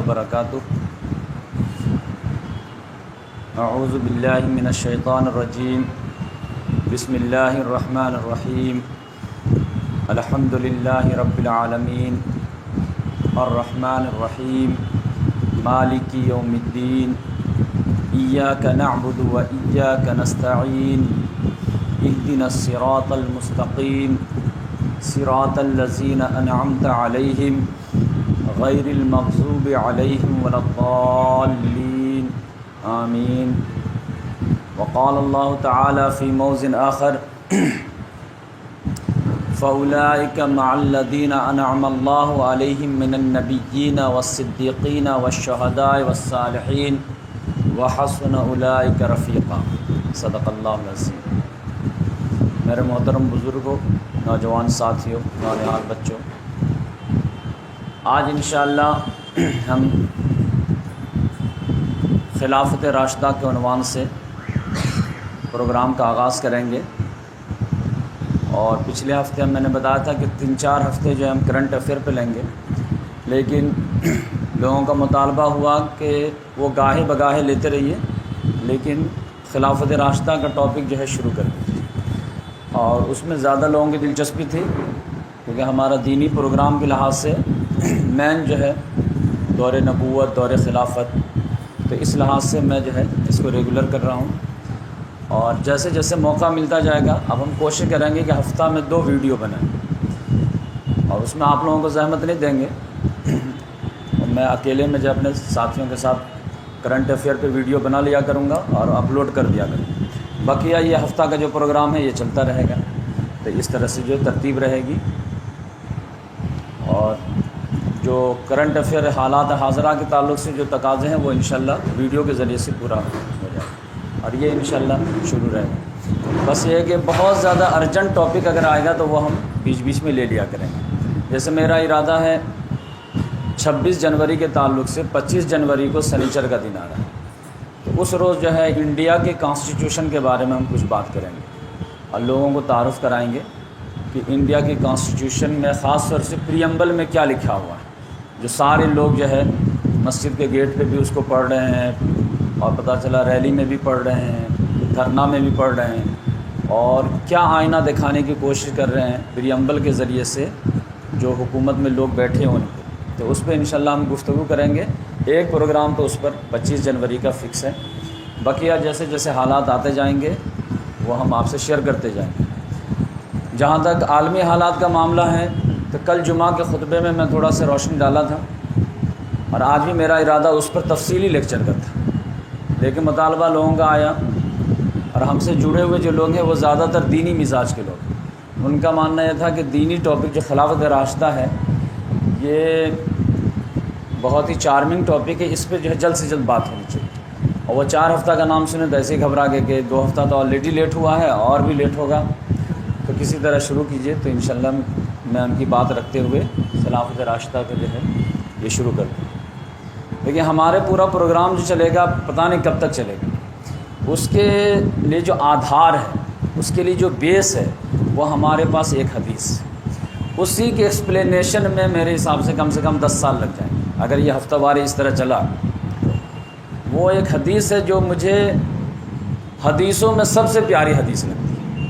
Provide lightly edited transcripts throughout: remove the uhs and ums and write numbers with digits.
وبرکاتہ۔ اعوذ باللہ من الشیطان الرجیم، بسم اللہ الرحمن الرحیم، الحمد للہ رب العالمین، الرحمن الرحیم، مالک یوم الدین، ایاک نعبد و ایاک نستعین، اہدنا الصراط المستقیم، صراط الذین انعمت علیہم غیر المغضوب علیہم ولا الضالین، آمین۔ وقال اللہ تعالی فی موضع آخر فأولئک مع الذین انعم اللہ علیہم من النبیین والصدیقین والشہداء والصالحین وحسن اولئک رفیقا۔ صدق اللہ العظیم۔ میرے محترم بزرگوں، نوجوان ساتھیوں، نونہال بچوں، آج انشاءاللہ ہم خلافت راشدہ کے عنوان سے پروگرام کا آغاز کریں گے۔ اور پچھلے ہفتے میں نے بتایا تھا کہ 3-4 ہفتے جو ہم کرنٹ افیئر پہ لیں گے، لیکن لوگوں کا مطالبہ ہوا کہ وہ گاہے بگاہے لیتے رہیے، لیکن خلافت راشدہ کا ٹاپک جو ہے شروع کر دیجیے۔ اور اس میں زیادہ لوگوں کی دلچسپی تھی، کیونکہ ہمارا دینی پروگرام کے لحاظ سے مین جو ہے دور نبوت، دور خلافت، تو اس لحاظ سے میں جو ہے اس کو ریگولر کر رہا ہوں۔ اور جیسے جیسے موقع ملتا جائے گا، اب ہم کوشش کریں گے کہ ہفتہ میں 2 ویڈیو بنائیں، اور اس میں آپ لوگوں کو زحمت نہیں دیں گے۔ میں اکیلے میں جو اپنے ساتھیوں کے ساتھ کرنٹ افیئر پہ ویڈیو بنا لیا کروں گا اور اپلوڈ کر دیا کروں گا۔ بقیہ یہ ہفتہ کا جو پروگرام ہے یہ چلتا رہے گا، تو اس طرح سے جو ترتیب رہے گی۔ اور جو کرنٹ افیئر حالات حاضرہ کے تعلق سے جو تقاضے ہیں وہ انشاءاللہ ویڈیو کے ذریعے سے پورا ہو جائے، اور یہ انشاءاللہ شروع رہے گا۔ بس یہ ہے کہ بہت زیادہ ارجنٹ ٹاپک اگر آئے گا تو وہ ہم بیچ بیچ میں لے لیا کریں گے۔ جیسے میرا ارادہ ہے 26 جنوری کے تعلق سے 25 جنوری کو سنیچر کا دن آ رہا ہے، تو اس روز جو ہے انڈیا کے کانسٹیٹیوشن کے بارے میں ہم کچھ بات کریں گے اور لوگوں کو تعارف کرائیں گے کہ انڈیا کے کانسٹیٹیوشن میں خاص طور سے پریمبل میں کیا لکھا ہوا ہے، جو سارے لوگ جو ہے مسجد کے گیٹ پہ بھی اس کو پڑھ رہے ہیں، اور پتہ چلا ریلی میں بھی پڑھ رہے ہیں، دھرنا میں بھی پڑھ رہے ہیں، اور کیا آئینہ دکھانے کی کوشش کر رہے ہیں پریمبل کے ذریعے سے جو حکومت میں لوگ بیٹھے ہیں ان کو۔ تو اس پہ انشاءاللہ ہم گفتگو کریں گے۔ ایک پروگرام تو اس پر 25 جنوری کا فکس ہے، بقیہ جیسے جیسے حالات آتے جائیں گے وہ ہم آپ سے شیئر کرتے جائیں گے۔ جہاں تک عالمی حالات کا معاملہ ہے تو کل جمعہ کے خطبے میں تھوڑا سا روشنی ڈالا تھا، اور آج بھی میرا ارادہ اس پر تفصیلی لیکچر کا تھا، لیکن مطالبہ لوگوں کا آیا، اور ہم سے جڑے ہوئے جو لوگ ہیں وہ زیادہ تر دینی مزاج کے لوگ ہیں۔ ان کا ماننا یہ تھا کہ دینی ٹاپک جو خلافت راشدہ ہے یہ بہت ہی چارمنگ ٹاپک ہے، اس پہ جو ہے جلد سے جلد بات ہونی چاہیے۔ اور وہ 4 ہفتہ کا نام سنے تو ایسے ہی گھبرا گئے کہ 2 ہفتہ تو آلریڈی لیٹ ہوا ہے اور بھی لیٹ ہوگا، تو کسی طرح شروع کیجئے۔ تو انشاءاللہ میں ان کی بات رکھتے ہوئے خلافت راشدہ کا جو ہے یہ شروع کر دوں۔ لیکن ہمارے پورا پروگرام جو چلے گا پتہ نہیں کب تک چلے گا، اس کے لیے جو آدھار ہے، اس کے لیے جو بیس ہے، وہ ہمارے پاس ایک حدیث ہے۔ اسی کے ایکسپلینیشن میں میرے حساب سے کم 10 سال لگ جائیں گے اگر یہ ہفتہ وار اس طرح چلا۔ وہ ایک حدیث ہے جو مجھے حدیثوں میں سب سے پیاری حدیث لگتی ہے،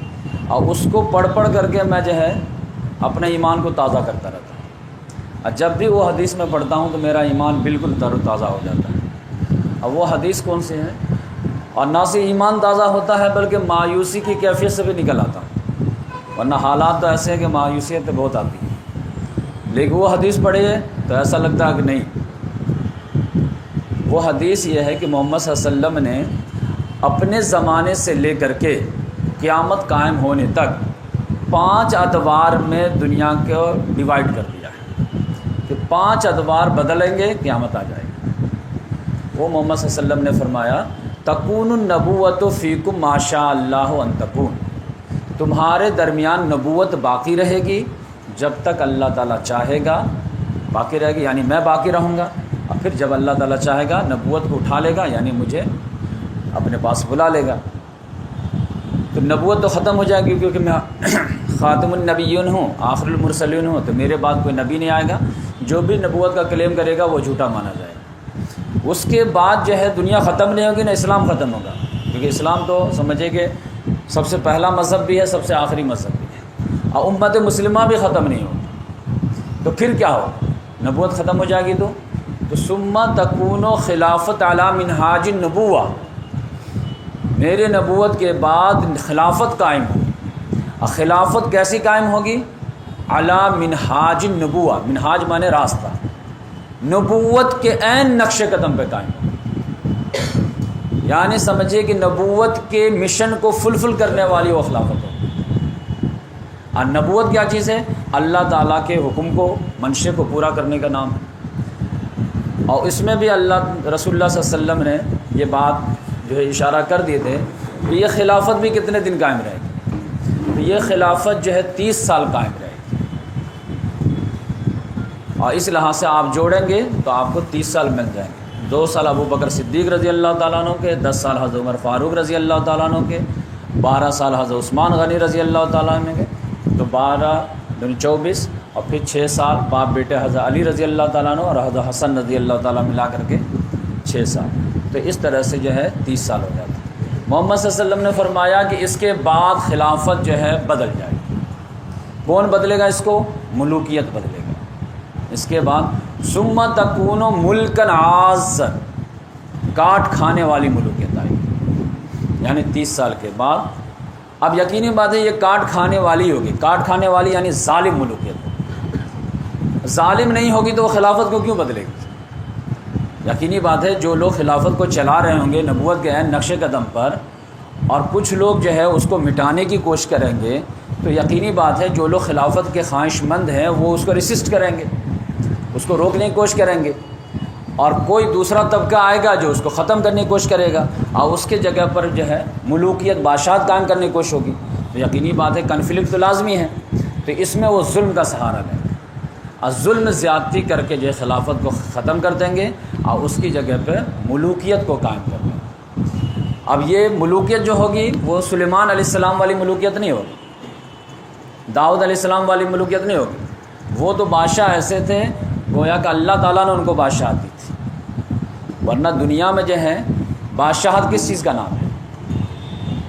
اور اس کو پڑھ کر کے میں جو ہے اپنے ایمان کو تازہ کرتا رہتا ہوں، اور جب بھی وہ حدیث میں پڑھتا ہوں تو میرا ایمان بالکل تر و تازہ ہو جاتا ہے۔ اور وہ حدیث کون سی ہے؟ اور نہ صرف ایمان تازہ ہوتا ہے بلکہ مایوسی کی کیفیت سے بھی نکل آتا ہوں، ورنہ حالات تو ایسے ہیں کہ مایوسیت بہت آتی ہے، لیکن وہ حدیث پڑھیے تو ایسا لگتا ہے کہ نہیں۔ وہ حدیث یہ ہے کہ محمد صلی اللہ علیہ وسلم نے اپنے زمانے سے لے کر کے قیامت قائم ہونے تک 5 ادوار میں دنیا کو ڈیوائیڈ کر دیا ہے کہ 5 ادوار بدلیں گے، قیامت آ جائے گی۔ وہ محمد صلی اللہ علیہ وسلم نے فرمایا تکون النبوۃ فیکم ما شاء اللہ ان تکون، تمہارے درمیان نبوت باقی رہے گی جب تک اللہ تعالیٰ چاہے گا باقی رہے گی، یعنی میں باقی رہوں گا، اور پھر جب اللہ تعالیٰ چاہے گا نبوت کو اٹھا لے گا، یعنی مجھے اپنے پاس بلا لے گا۔ تو نبوت تو ختم ہو جائے گی، کیونکہ میں خاتم النبیین ہوں، آخر المرسلین ہوں، تو میرے بعد کوئی نبی نہیں آئے گا، جو بھی نبوت کا کلیم کرے گا وہ جھوٹا مانا جائے گا۔ اس کے بعد جو ہے دنیا ختم نہیں ہوگی نہ اسلام ختم ہوگا، کیونکہ اسلام تو سمجھے کہ سب سے پہلا مذہب بھی ہے، سب سے آخری مذہب بھی ہے، اور امت مسلمہ بھی ختم نہیں ہوگی، تو پھر کیا ہو؟ نبوت ختم ہو جائے گی تو ثم تکون خلافت علی منہاج النبوہ، میرے نبوت کے بعد خلافت قائم ہوگی، اور خلافت کیسی قائم ہوگی؟ علی منہاج النبوہ، منہاج مانے راستہ، نبوت کے عین نقش قدم پہ قائم ہوگی، یعنی سمجھے کہ نبوت کے مشن کو فلفل کرنے والی وہ خلافت ہوگی۔ اور نبوت کیا چیز ہے؟ اللہ تعالیٰ کے حکم کو، منشے کو پورا کرنے کا نام ہے، اور اس میں بھی اللہ رسول اللہ صلی اللہ علیہ وسلم نے یہ بات جو ہے اشارہ کر دیے تھے کہ یہ خلافت بھی کتنے دن قائم رہے گی، تو یہ خلافت جو ہے 30 سال قائم رہے گی، اور اس لحاظ سے آپ جوڑیں گے تو آپ کو 30 سال مل جائیں گے، 2 سال ابو بکر صدیق رضی اللہ تعالیٰ عنہ کے، 10 سال حضرت عمر فاروق رضی اللہ تعالیٰ عنہ کے، 12 سال حضرت عثمان غنی رضی اللہ تعالیٰ عنہ کے، تو 12 دن 24، اور پھر 6 سال باپ بیٹے حضرت علی رضی اللہ تعالیٰ عنہ اور حضرت حسن رضی اللہ تعالیٰ ملا کر کے 6 سال، تو اس طرح سے جو ہے 30 سال ہو جاتا ہے۔ محمد صلی اللہ علیہ وسلم نے فرمایا کہ اس کے بعد خلافت جو ہے بدل جائے گی، کون بدلے گا اس کو؟ ملوکیت بدلے گا، اس کے بعد ثم تکون ملکا عازا، کاٹ کھانے والی ملوکیت آئے گی، یعنی 30 سال کے بعد، اب یقینی بات ہے یہ کاٹ کھانے والی ہوگی، کاٹ کھانے والی یعنی ظالم ملوکیت ہوگی، ظالم نہیں ہوگی تو وہ خلافت کو کیوں بدلے گی؟ یقینی بات ہے جو لوگ خلافت کو چلا رہے ہوں گے نبوت کے عین نقش قدم پر، اور کچھ لوگ جو ہے اس کو مٹانے کی کوشش کریں گے، تو یقینی بات ہے جو لوگ خلافت کے خواہش مند ہیں وہ اس کو ریسسٹ کریں گے، اس کو روکنے کی کوشش کریں گے، اور کوئی دوسرا طبقہ آئے گا جو اس کو ختم کرنے کی کوشش کرے گا، اور اس کے جگہ پر جو ہے ملوکیت بادشاہت قائم کرنے کی کوشش ہوگی، تو یقینی بات ہے کنفلکٹ تو لازمی ہے، تو اس میں وہ ظلم کا سہارا لیں گے، اور ظلم زیادتی کر کے جو ہے خلافت کو ختم کر دیں گے، اور اس کی جگہ پہ ملوکیت کو قائم کر دیں گے۔ اب یہ ملوکیت جو ہوگی وہ سلیمان علیہ السلام والی ملوکیت نہیں ہوگی، داؤد علیہ السلام والی ملوکیت نہیں ہوگی، وہ تو بادشاہ ایسے تھے گویا کہ اللہ تعالیٰ نے ان کو بادشاہت دی تھی، ورنہ دنیا میں جو ہے بادشاہت کس چیز کا نام ہے؟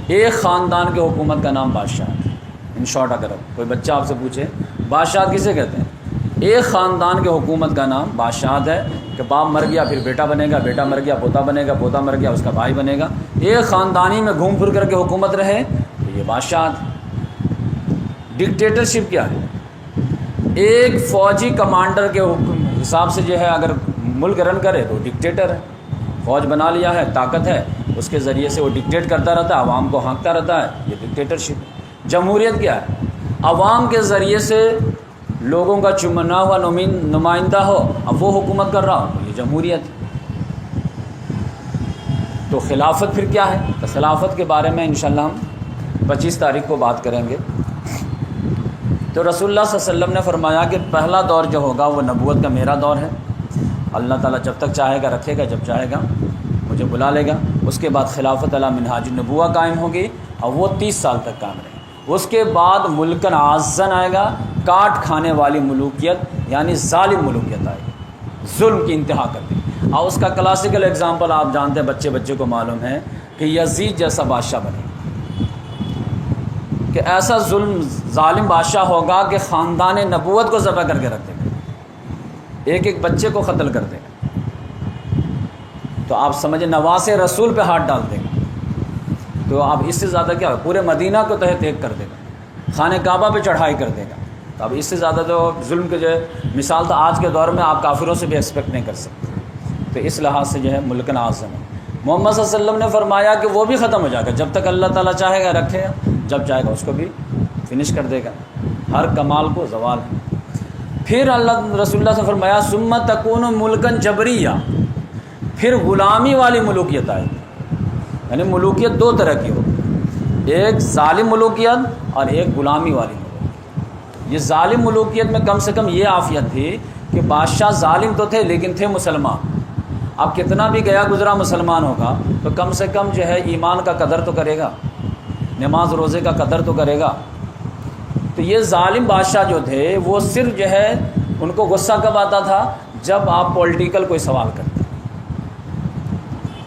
ایک خاندان کے حکومت کا نام بادشاہت ہے۔ ان شارٹ اگر کوئی بچہ آپ سے پوچھے بادشاہت کسے کہتے ہیں، ایک خاندان کے حکومت کا نام بادشاہت ہے، کہ باپ مر گیا پھر بیٹا بنے گا، بیٹا مر گیا پوتا بنے گا، پوتا مر گیا اس کا بھائی بنے گا، ایک خاندانی میں گھوم پھر کر کے حکومت رہے تو یہ بادشاہت ہے۔ ڈکٹیٹرشپ کیا ہے؟ ایک فوجی کمانڈر کے حساب سے جو ہے اگر ملک رن کرے تو ڈکٹیٹر ہے، فوج بنا لیا ہے، طاقت ہے، اس کے ذریعے سے وہ ڈکٹیٹ کرتا رہتا ہے، عوام کو ہانکتا رہتا ہے، یہ ڈکٹیٹرشپ۔ جمہوریت کیا ہے؟ عوام کے ذریعے سے لوگوں کا چنا ہوا نمائندہ ہو، اب وہ حکومت کر رہا ہو، یہ جمہوریت ہے۔ تو خلافت پھر کیا ہے؟ تو خلافت کے بارے میں انشاءاللہ ہم 25 تاریخ کو بات کریں گے۔ تو رسول اللہ صلی اللہ علیہ وسلم نے فرمایا کہ پہلا دور جو ہوگا وہ نبوت کا میرا دور ہے، اللہ تعالیٰ جب تک چاہے گا رکھے گا، جب چاہے گا مجھے بلا لے گا۔ اس کے بعد خلافت علی منہاج النبوہ قائم ہوگی، اور وہ 30 سال تک قائم رہے گی۔ اس کے بعد ملکن عازن آئے گا، کاٹ کھانے والی ملوکیت یعنی ظالم ملوکیت آئے گی، ظلم کی انتہا کر دی۔ اور اس کا کلاسیکل اگزامپل آپ جانتے ہیں، بچے بچے کو معلوم ہے کہ یزید جیسا بادشاہ بنے گا، کہ ایسا ظالم بادشاہ ہوگا کہ خاندان نبوت کو ذبح کر کے رکھ دے گا، ایک ایک بچے کو قتل کر دے گا، تو آپ سمجھیں نواسے رسول پہ ہاتھ ڈال دے گا، تو آپ اس سے زیادہ کیا، پورے مدینہ کو تہہ تیگ کر دے گا، خانہ کعبہ پہ چڑھائی کر دے گا۔ تو اب اس سے زیادہ تو ظلم کے جو ہے مثال تو آج کے دور میں آپ کافروں سے بھی ایکسپیکٹ نہیں کر سکتے۔ تو اس لحاظ سے جو ہے ملکن اعظم ہے۔ محمد صلی اللہ علیہ وسلم نے فرمایا کہ وہ بھی ختم ہو جائے گا، جب تک اللہ تعالیٰ چاہے گا رکھے گا، جب چاہے گا اس کو بھی فنش کر دے گا، ہر کمال کو زوال ہے۔ پھر اللہ رسول اللہ سے فرمایا ثم تکون ملکن جبریہ، پھر غلامی والی ملوکیت آئے گی، یعنی ملوکیت 2 طرح کی ہوگی، ایک ظالم ملوکیت اور ایک غلامی والی ملوکیت۔ یہ ظالم ملوکیت میں کم سے کم یہ عافیت تھی کہ بادشاہ ظالم تو تھے لیکن تھے مسلمان، اب کتنا بھی گیا گزرا مسلمان ہوگا تو کم سے کم جو ہے ایمان کا قدر تو کرے گا، نماز روزے کا قدر تو کرے گا۔ تو یہ ظالم بادشاہ جو تھے وہ صرف جو ہے ان کو غصہ کب آتا تھا؟ جب آپ پولیٹیکل کوئی سوال کرتے،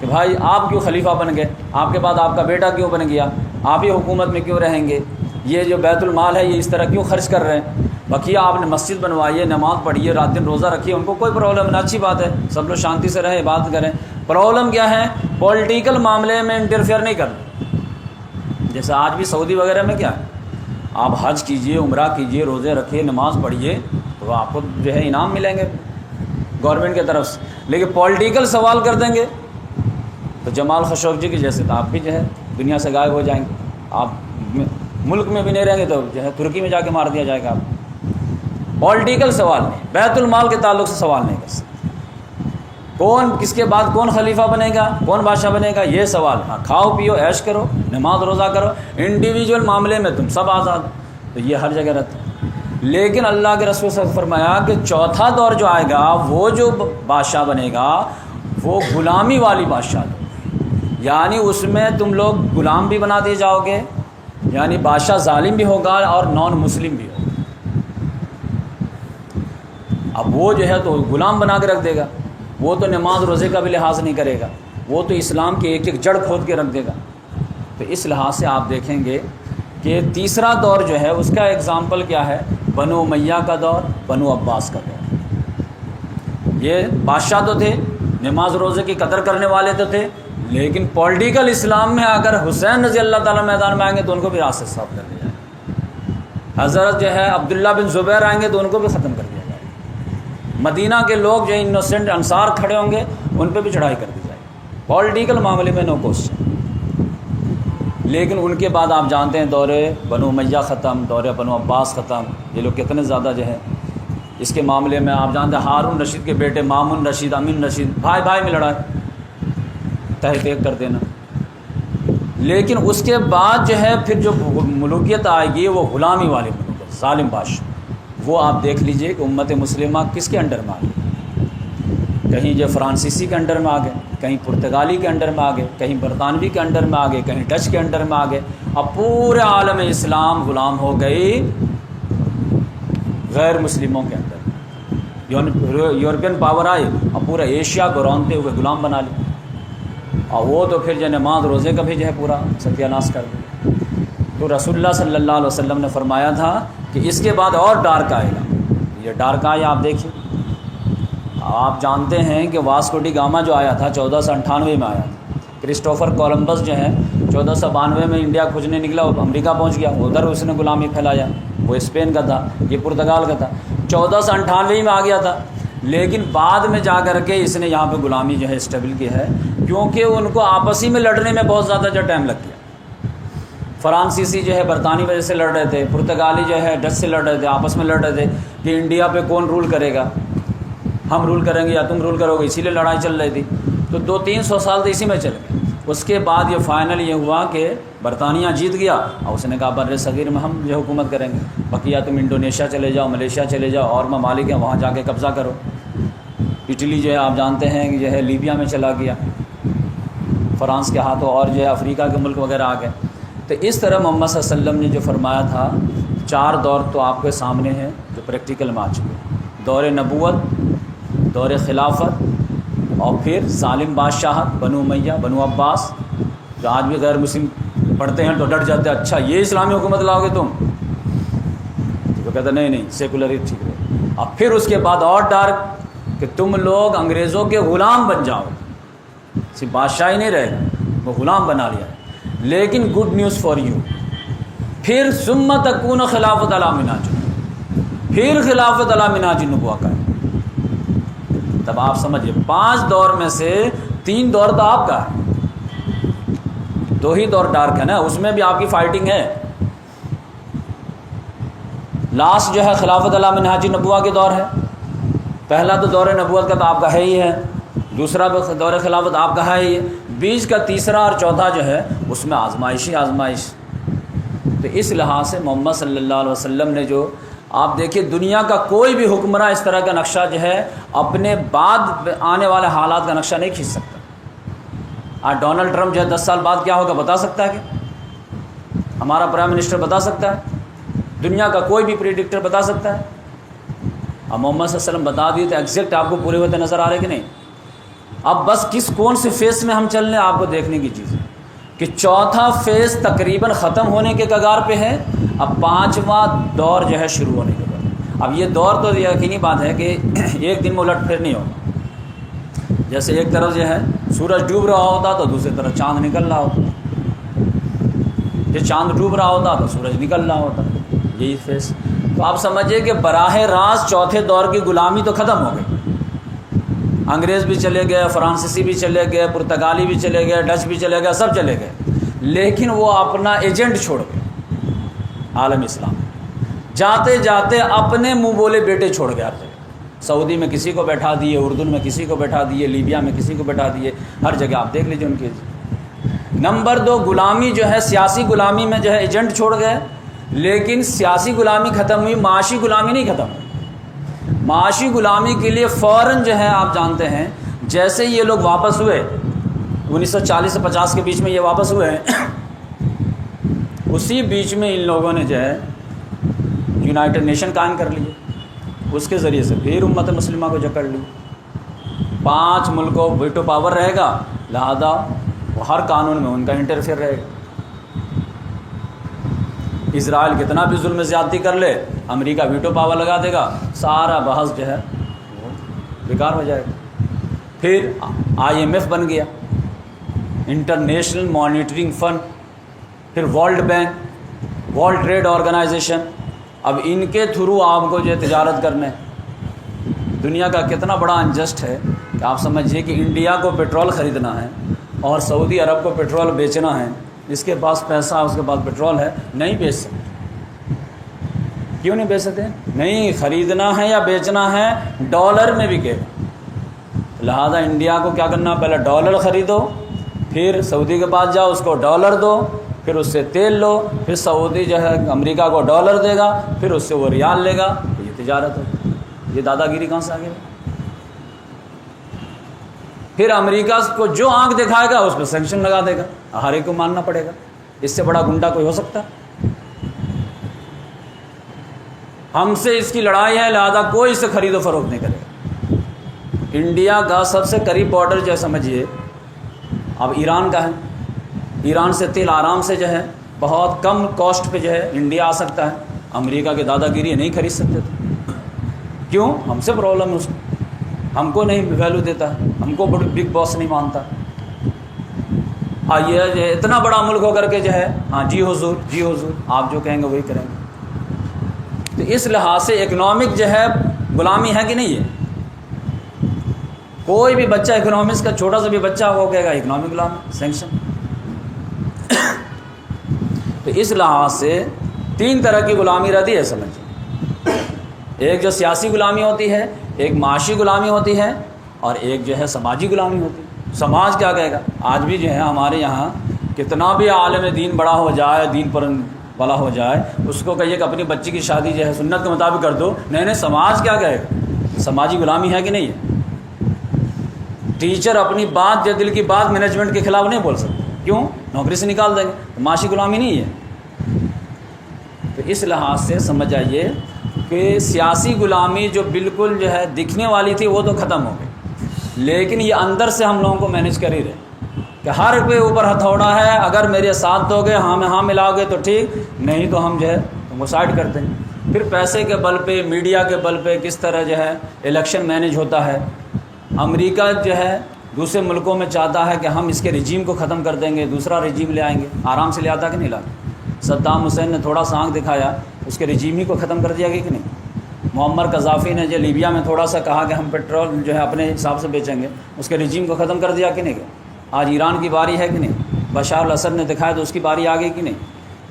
کہ بھائی آپ کیوں خلیفہ بن گئے، آپ کے بعد آپ کا بیٹا کیوں بن گیا، آپ ہی حکومت میں کیوں رہیں گے، یہ جو بیت المال ہے یہ اس طرح کیوں خرچ کر رہے ہیں، بقیہ آپ نے مسجد بنوائی ہے، نماز پڑھیے، رات دن روزہ رکھیے، ان کو کوئی پرابلم نہیں، اچھی بات ہے، سب لوگ شانتی سے رہیں، عبادت کریں۔ پرابلم کیا ہے؟ پولیٹیکل معاملے میں انٹرفیئر نہیں کرنا۔ جیسے آج بھی سعودی وغیرہ میں کیا ہے، آپ حج کیجئے، عمرہ کیجئے، روزے رکھیے، نماز پڑھیے، تو آپ کو جو ہے انعام ملیں گے گورنمنٹ کی طرف سے، لیکن پولیٹیکل سوال کر دیں گے تو جمال خشوگی کی جیسے تو آپ بھی جو ہے دنیا سے غائب ہو جائیں گے، آپ ملک میں بھی نہیں رہیں گے تو جو ہے ترکی میں جا کے مار دیا جائے گا آپ۔ پولیٹیکل سوال نہیں، بیت المال کے تعلق سے سوال نہیں کر سکتے، کون کس کے بعد کون خلیفہ بنے گا، کون بادشاہ بنے گا، یہ سوال۔ ہاں کھاؤ پیو عیش کرو، نماز روزہ کرو، انڈیویجول معاملے میں تم سب آزاد، تو یہ ہر جگہ رہتا ہے۔ لیکن اللہ کے رسول صلی اللہ علیہ وسلم نے فرمایا کہ چوتھا دور جو آئے گا، وہ جو بادشاہ بنے گا وہ غلامی والی بادشاہ، یعنی اس میں تم لوگ غلام بھی بنا دیے جاؤ گے، یعنی بادشاہ ظالم بھی ہوگا اور نان مسلم بھی ہوگا۔ اب وہ جو ہے تو غلام بنا کے رکھ دے گا، وہ تو نماز روزے کا بھی لحاظ نہیں کرے گا، وہ تو اسلام کی ایک ایک جڑ کھود کے رکھ دے گا۔ تو اس لحاظ سے آپ دیکھیں گے کہ تیسرا دور جو ہے اس کا ایگزامپل کیا ہے، بنو امیہ کا دور، بنو عباس کا دور۔ یہ بادشاہ تو تھے، نماز روزے کی قدر کرنے والے تو تھے، لیکن پولیٹیکل اسلام میں اگر حسین رضی اللہ تعالیٰ میدان میں آئیں گے تو ان کو بھی راستے صاف کر دیا جائے، حضرت جو ہے عبداللہ بن زبیر آئیں گے تو ان کو بھی ختم کر دیا جائے، مدینہ کے لوگ جو انوسینٹ انصار کھڑے ہوں گے ان پہ بھی چڑھائی کر دی جائے، پولیٹیکل معاملے میں نو کوسچن۔ لیکن ان کے بعد آپ جانتے ہیں دور بنو امیہ ختم، دور بنو عباس ختم، یہ لوگ کتنے زیادہ جو ہے اس کے معاملے میں آپ جانتے ہیں ہارون رشید کے بیٹے مامون رشید، امین رشید، بھائی بھائی میں لڑائی، تہ تیغ کر دینا۔ لیکن اس کے بعد جو ہے پھر جو ملوکیت آئے گی وہ غلامی والی ملوکیت، ظالم بادشاہ، وہ آپ دیکھ لیجئے کہ امت مسلمہ کس کے انڈر میں آ گئی، کہیں جو فرانسیسی کے انڈر میں آ گئے، کہیں پرتگالی کے انڈر میں آ گئے، کہیں برطانوی کے انڈر میں آ گئے، کہیں ڈچ کے انڈر میں آ گئے۔ اب پورے عالم اسلام غلام ہو گئی غیر مسلموں کے اندر، یورپین پاور آئی اور پورا ایشیا کو رونتے ہوئے غلام بنا لی، اور وہ تو پھر جو نماز روزے کا بھی جو ہے پورا ستیہ ناش کر دیا۔ تو رسول اللہ صلی اللہ علیہ وسلم نے فرمایا تھا کہ اس کے بعد اور ڈارک آئے گا، یہ ڈارک آیا آپ دیکھیے۔ آپ جانتے ہیں کہ واسکو ڈی گاما جو آیا تھا 1498 میں آیا تھا، کرسٹوفر کولمبس جو ہے 1492 میں انڈیا کھوجنے نکلا، وہ امریکہ پہنچ گیا، ادھر اس نے غلامی پھیلایا، وہ اسپین کا تھا، یہ پرتگال کا تھا، 1498 میں آ گیا تھا، لیکن بعد میں جا کر کے اس نے یہاں پہ غلامی جو ہے اسٹیبل کی ہے، کیونکہ ان کو آپسی میں لڑنے میں بہت زیادہ جو ٹائم لگ گیا۔ فرانسیسی جو ہے برطانوی وجہ سے لڑ رہے تھے، پرتگالی جو ہے ڈچ سے لڑ رہے تھے، آپس میں لڑ رہے تھے کہ انڈیا پہ کون رول کرے گا، ہم رول کریں گے یا تم رول کرو گے، اسی لیے لڑائی چل رہی تھی۔ تو 200-300 سال تو اسی میں چل گئے۔ اس کے بعد یہ فائنل یہ ہوا کہ برطانیہ جیت گیا اور اس نے کہا بر صغیر میں ہم جو حکومت کریں گے، بقیہ تم انڈونیشیا چلے جاؤ، ملیشیا چلے جاؤ، اور ممالک ہیں وہاں جا کے قبضہ کرو۔ اٹلی جو ہے آپ جانتے ہیں کہ جو ہے لیبیا میں چلا گیا فرانس کے ہاتھوں، اور جو ہے افریقہ کے ملک وغیرہ آ گئے۔ تو اس طرح محمد صلی اللہ علیہ وسلم نے جو فرمایا تھا، 4 دور تو آپ کے سامنے ہیں جو پریکٹیکل میں آ چکے، دور نبوت، دور خلافت، اور پھر ظالم بادشاہت بنو امیہ، بنو عباس، جو آج بھی غیر مسلم پڑھتے ہیں تو ڈٹ جاتے ہیں، اچھا یہ اسلامی حکومت لاؤ گے تم، تو کہتے نہیں نہیں سیکولر ہی ٹھیک ہے۔ اب پھر اس کے بعد اور ڈارک کہ تم لوگ انگریزوں کے غلام بن جاؤ، صرف بادشاہ ہی نہیں رہے گا، وہ غلام بنا لیا۔ لیکن گڈ نیوز فار یو، پھر ثم تکون خلافت علی منہاج، پھر خلافت علی منہاج النبوہ کا ہے۔ تب آپ سمجھئے 5 دور میں سے 3 دور تو آپ کا ہے، 2 ہی دور ڈارک ہے نا، اس میں بھی آپ کی فائٹنگ ہے۔ لاسٹ جو ہے خلافت علی منہاج النبوہ کے دور ہے، پہلا تو دور نبوت کا تو آپ کا ہے ہی ہے، دوسرا دور خلافت آپ کا ہے ہی، بیچ کا تیسرا اور چوتھا جو ہے اس میں آزمائش ہی آزمائش۔ تو اس لحاظ سے محمد صلی اللہ علیہ وسلم نے جو آپ دیکھیے، دنیا کا کوئی بھی حکمراں اس طرح کا نقشہ جو ہے اپنے بعد آنے والے حالات کا نقشہ نہیں کھینچ سکتا۔ آج ڈونلڈ ٹرمپ جو ہے 10 سال بعد کیا ہوگا بتا سکتا ہے کہ ہمارا پرائم منسٹر بتا سکتا ہے؟ دنیا کا کوئی بھی پریڈکٹر بتا سکتا ہے؟ اب محمد صلی اللہ علیہ وسلم بتا دیے تو ایگزیکٹ آپ کو پورے ہوتے نظر آ رہے کہ نہیں؟ اب بس کون سے فیس میں ہم چل رہے ہیں آپ کو دیکھنے کی چیز ہے کہ چوتھا فیز تقریباً ختم ہونے کے کگار پہ ہے، اب 5واں دور جو ہے شروع ہونے کے بعد۔ اب یہ دور تو یقینی بات ہے کہ ایک دن میں الٹ پھر نہیں ہوگا، جیسے ایک طرف جو ہے سورج ڈوب رہا ہوتا تو دوسری طرف چاند نکل رہا ہوتا، کہ چاند ڈوب رہا ہوتا تو سورج نکل رہا ہوتا، یہی فیز۔ تو آپ سمجھیے کہ براہ راست چوتھے دور کی غلامی تو ختم ہو گئی، انگریز بھی چلے گئے، فرانسیسی بھی چلے گئے، پرتگالی بھی چلے گئے، ڈچ بھی چلے گئے، سب چلے گئے، لیکن وہ اپنا ایجنٹ چھوڑ گئے عالم اسلام، جاتے جاتے اپنے منہ بولے بیٹے چھوڑ گئے ہر جگہ۔ سعودی میں کسی کو بیٹھا دیے، اردن میں کسی کو بیٹھا دیے، لیبیا میں کسی کو بیٹھا دیے، ہر جگہ آپ دیکھ لیجیے ان کی۔ نمبر 2 غلامی جو ہے، سیاسی غلامی میں جو ہے ایجنٹ چھوڑ گئے، لیکن سیاسی غلامی ختم ہوئی، معاشی غلامی نہیں ختم ہوئی۔ معاشی غلامی کے لیے فوراً جو ہے آپ جانتے ہیں، جیسے یہ لوگ واپس ہوئے 1940 سے 50 کے بیچ میں یہ واپس ہوئے ہیں، اسی بیچ میں ان لوگوں نے جو ہے یونائٹڈ نیشن قائم کر لیے، اس کے ذریعے سے پھر امت مسلمہ کو جکڑ لی۔ 5 ملکوں ویٹو پاور رہے گا، لہذا وہ ہر قانون میں ان کا انٹرفیئر رہے گا۔ اسرائیل کتنا بھی ظلم زیادتی کر لے، امریکہ ویٹو پاور لگا دے گا، سارا بحث جو ہے وہ بیکار ہو جائے گا۔ پھر IMF بن گیا، انٹرنیشنل مانیٹرنگ فنڈ، پھر world bank, world trade organisation, اب ان کے تھرو آپ کو جو ہے تجارت کرنے۔ دنیا کا کتنا بڑا انجسٹ ہے کہ آپ سمجھیے کہ انڈیا کو پیٹرول خریدنا ہے اور سعودی عرب کو پیٹرول بیچنا ہے، اس کے پاس پیسہ، اس کے پاس پیٹرول ہے، نہیں بیچ سکتے۔ کیوں نہیں بیچ سکتے؟ نہیں، خریدنا ہے یا بیچنا ہے ڈالر میں بکے گا، لہذا انڈیا کو کیا کرنا، پہلے ڈالر خریدو، پھر سعودی کے پاس جاؤ، اس کو ڈالر دو، پھر اس سے تیل لو، پھر سعودی جو ہے امریکہ کو ڈالر دے گا، پھر اس سے وہ ریال لے گا، یہ تجارت ہے۔ یہ دادا گیری کہاں سے آ گئی؟ پھر امریکہ کو جو آنکھ دکھائے گا اس پہ سینکشن لگا دے گا، ہر ایک کو ماننا پڑے گا۔ اس سے بڑا گنڈا کوئی ہو سکتا؟ ہم سے اس کی لڑائی ہے، لہذا کوئی اسے خرید و فروخت نہیں کرے گا۔ انڈیا کا سب سے قریب بارڈر جو ہے سمجھیے اب ایران کا ہے، ایران سے تیل آرام سے جو ہے بہت کم کاسٹ پہ جو ہے انڈیا آ سکتا ہے، امریکہ کے دادا گیری نہیں خرید سکتے تھے۔ کیوں؟ ہم سے پرابلم ہے، اس کو ہم کو نہیں ویلیو دیتا، ہم کو بگ باس نہیں مانتا۔ یہ اتنا بڑا ملک ہو کر کے جو ہے ہاں جی حضور، جی حضور، آپ جو کہیں گے وہی کریں گے۔ تو اس لحاظ سے اکنامک جو ہے غلامی ہے کہ نہیں ہے؟ کوئی بھی بچہ اکنامکس کا چھوٹا سا بھی بچہ وہ کہے گا اکنامک غلامی، سینکشن۔ تو اس لحاظ سے 3 طرح کی غلامی رہتی ہے سمجھیں، ایک جو سیاسی غلامی ہوتی ہے، ایک معاشی غلامی ہوتی ہے، اور ایک جو ہے سماجی غلامی ہوتی ہے۔ سماج کیا کہے گا؟ آج بھی جو ہے ہمارے یہاں کتنا بھی عالم دین بڑا ہو جائے، دین پر والا ہو جائے، اس کو کہیے کہ اپنی بچی کی شادی جو ہے سنت کے مطابق کر دو، نہیں، سماج کیا کہے گا؟ سماجی غلامی ہے کہ نہیں ہے؟ ٹیچر اپنی بات یا دل کی بات مینجمنٹ کے خلاف نہیں بول سکتے، کیوں؟ نوکری سے نکال دیں گے، تو معاشی غلامی نہیں ہے۔ تو اس لحاظ سے سمجھ آئیے کہ سیاسی غلامی جو بالکل جو ہے دکھنے والی تھی وہ تو ختم ہو گئی، لیکن یہ اندر سے ہم لوگوں کو مینیج کر ہی رہے کہ ہر کوئی اوپر ہتھوڑا ہے، اگر میرے ساتھ دو گے، ہاں میں ہاں ملاؤ گے تو ٹھیک، نہیں تو ہم جو ہے تم کو سائڈ کرتے ہیں۔ پھر پیسے کے بل پہ، میڈیا کے بل پہ کس طرح جو ہے الیکشن مینیج ہوتا ہے۔ امریکہ جو ہے دوسرے ملکوں میں چاہتا ہے کہ ہم اس کے رجیم کو ختم کر دیں گے، دوسرا رجیم لے آئیں گے، آرام سے لے آتا کہ نہیں لاتا؟ صدام حسین نے تھوڑا سا آنکھ دکھایا، اس کے رجیم ہی کو ختم کر دیا گیا کہ نہیں؟ معمر قذافی نے جو لیبیا میں تھوڑا سا کہا کہ ہم پیٹرول جو ہے اپنے حساب سے بیچیں گے، اس کے رجیم کو ختم کر دیا کہ نہیں؟ آج ایران کی باری ہے کہ نہیں؟ بشار الاسد نے دکھایا تو اس کی باری آ گئی کہ نہیں؟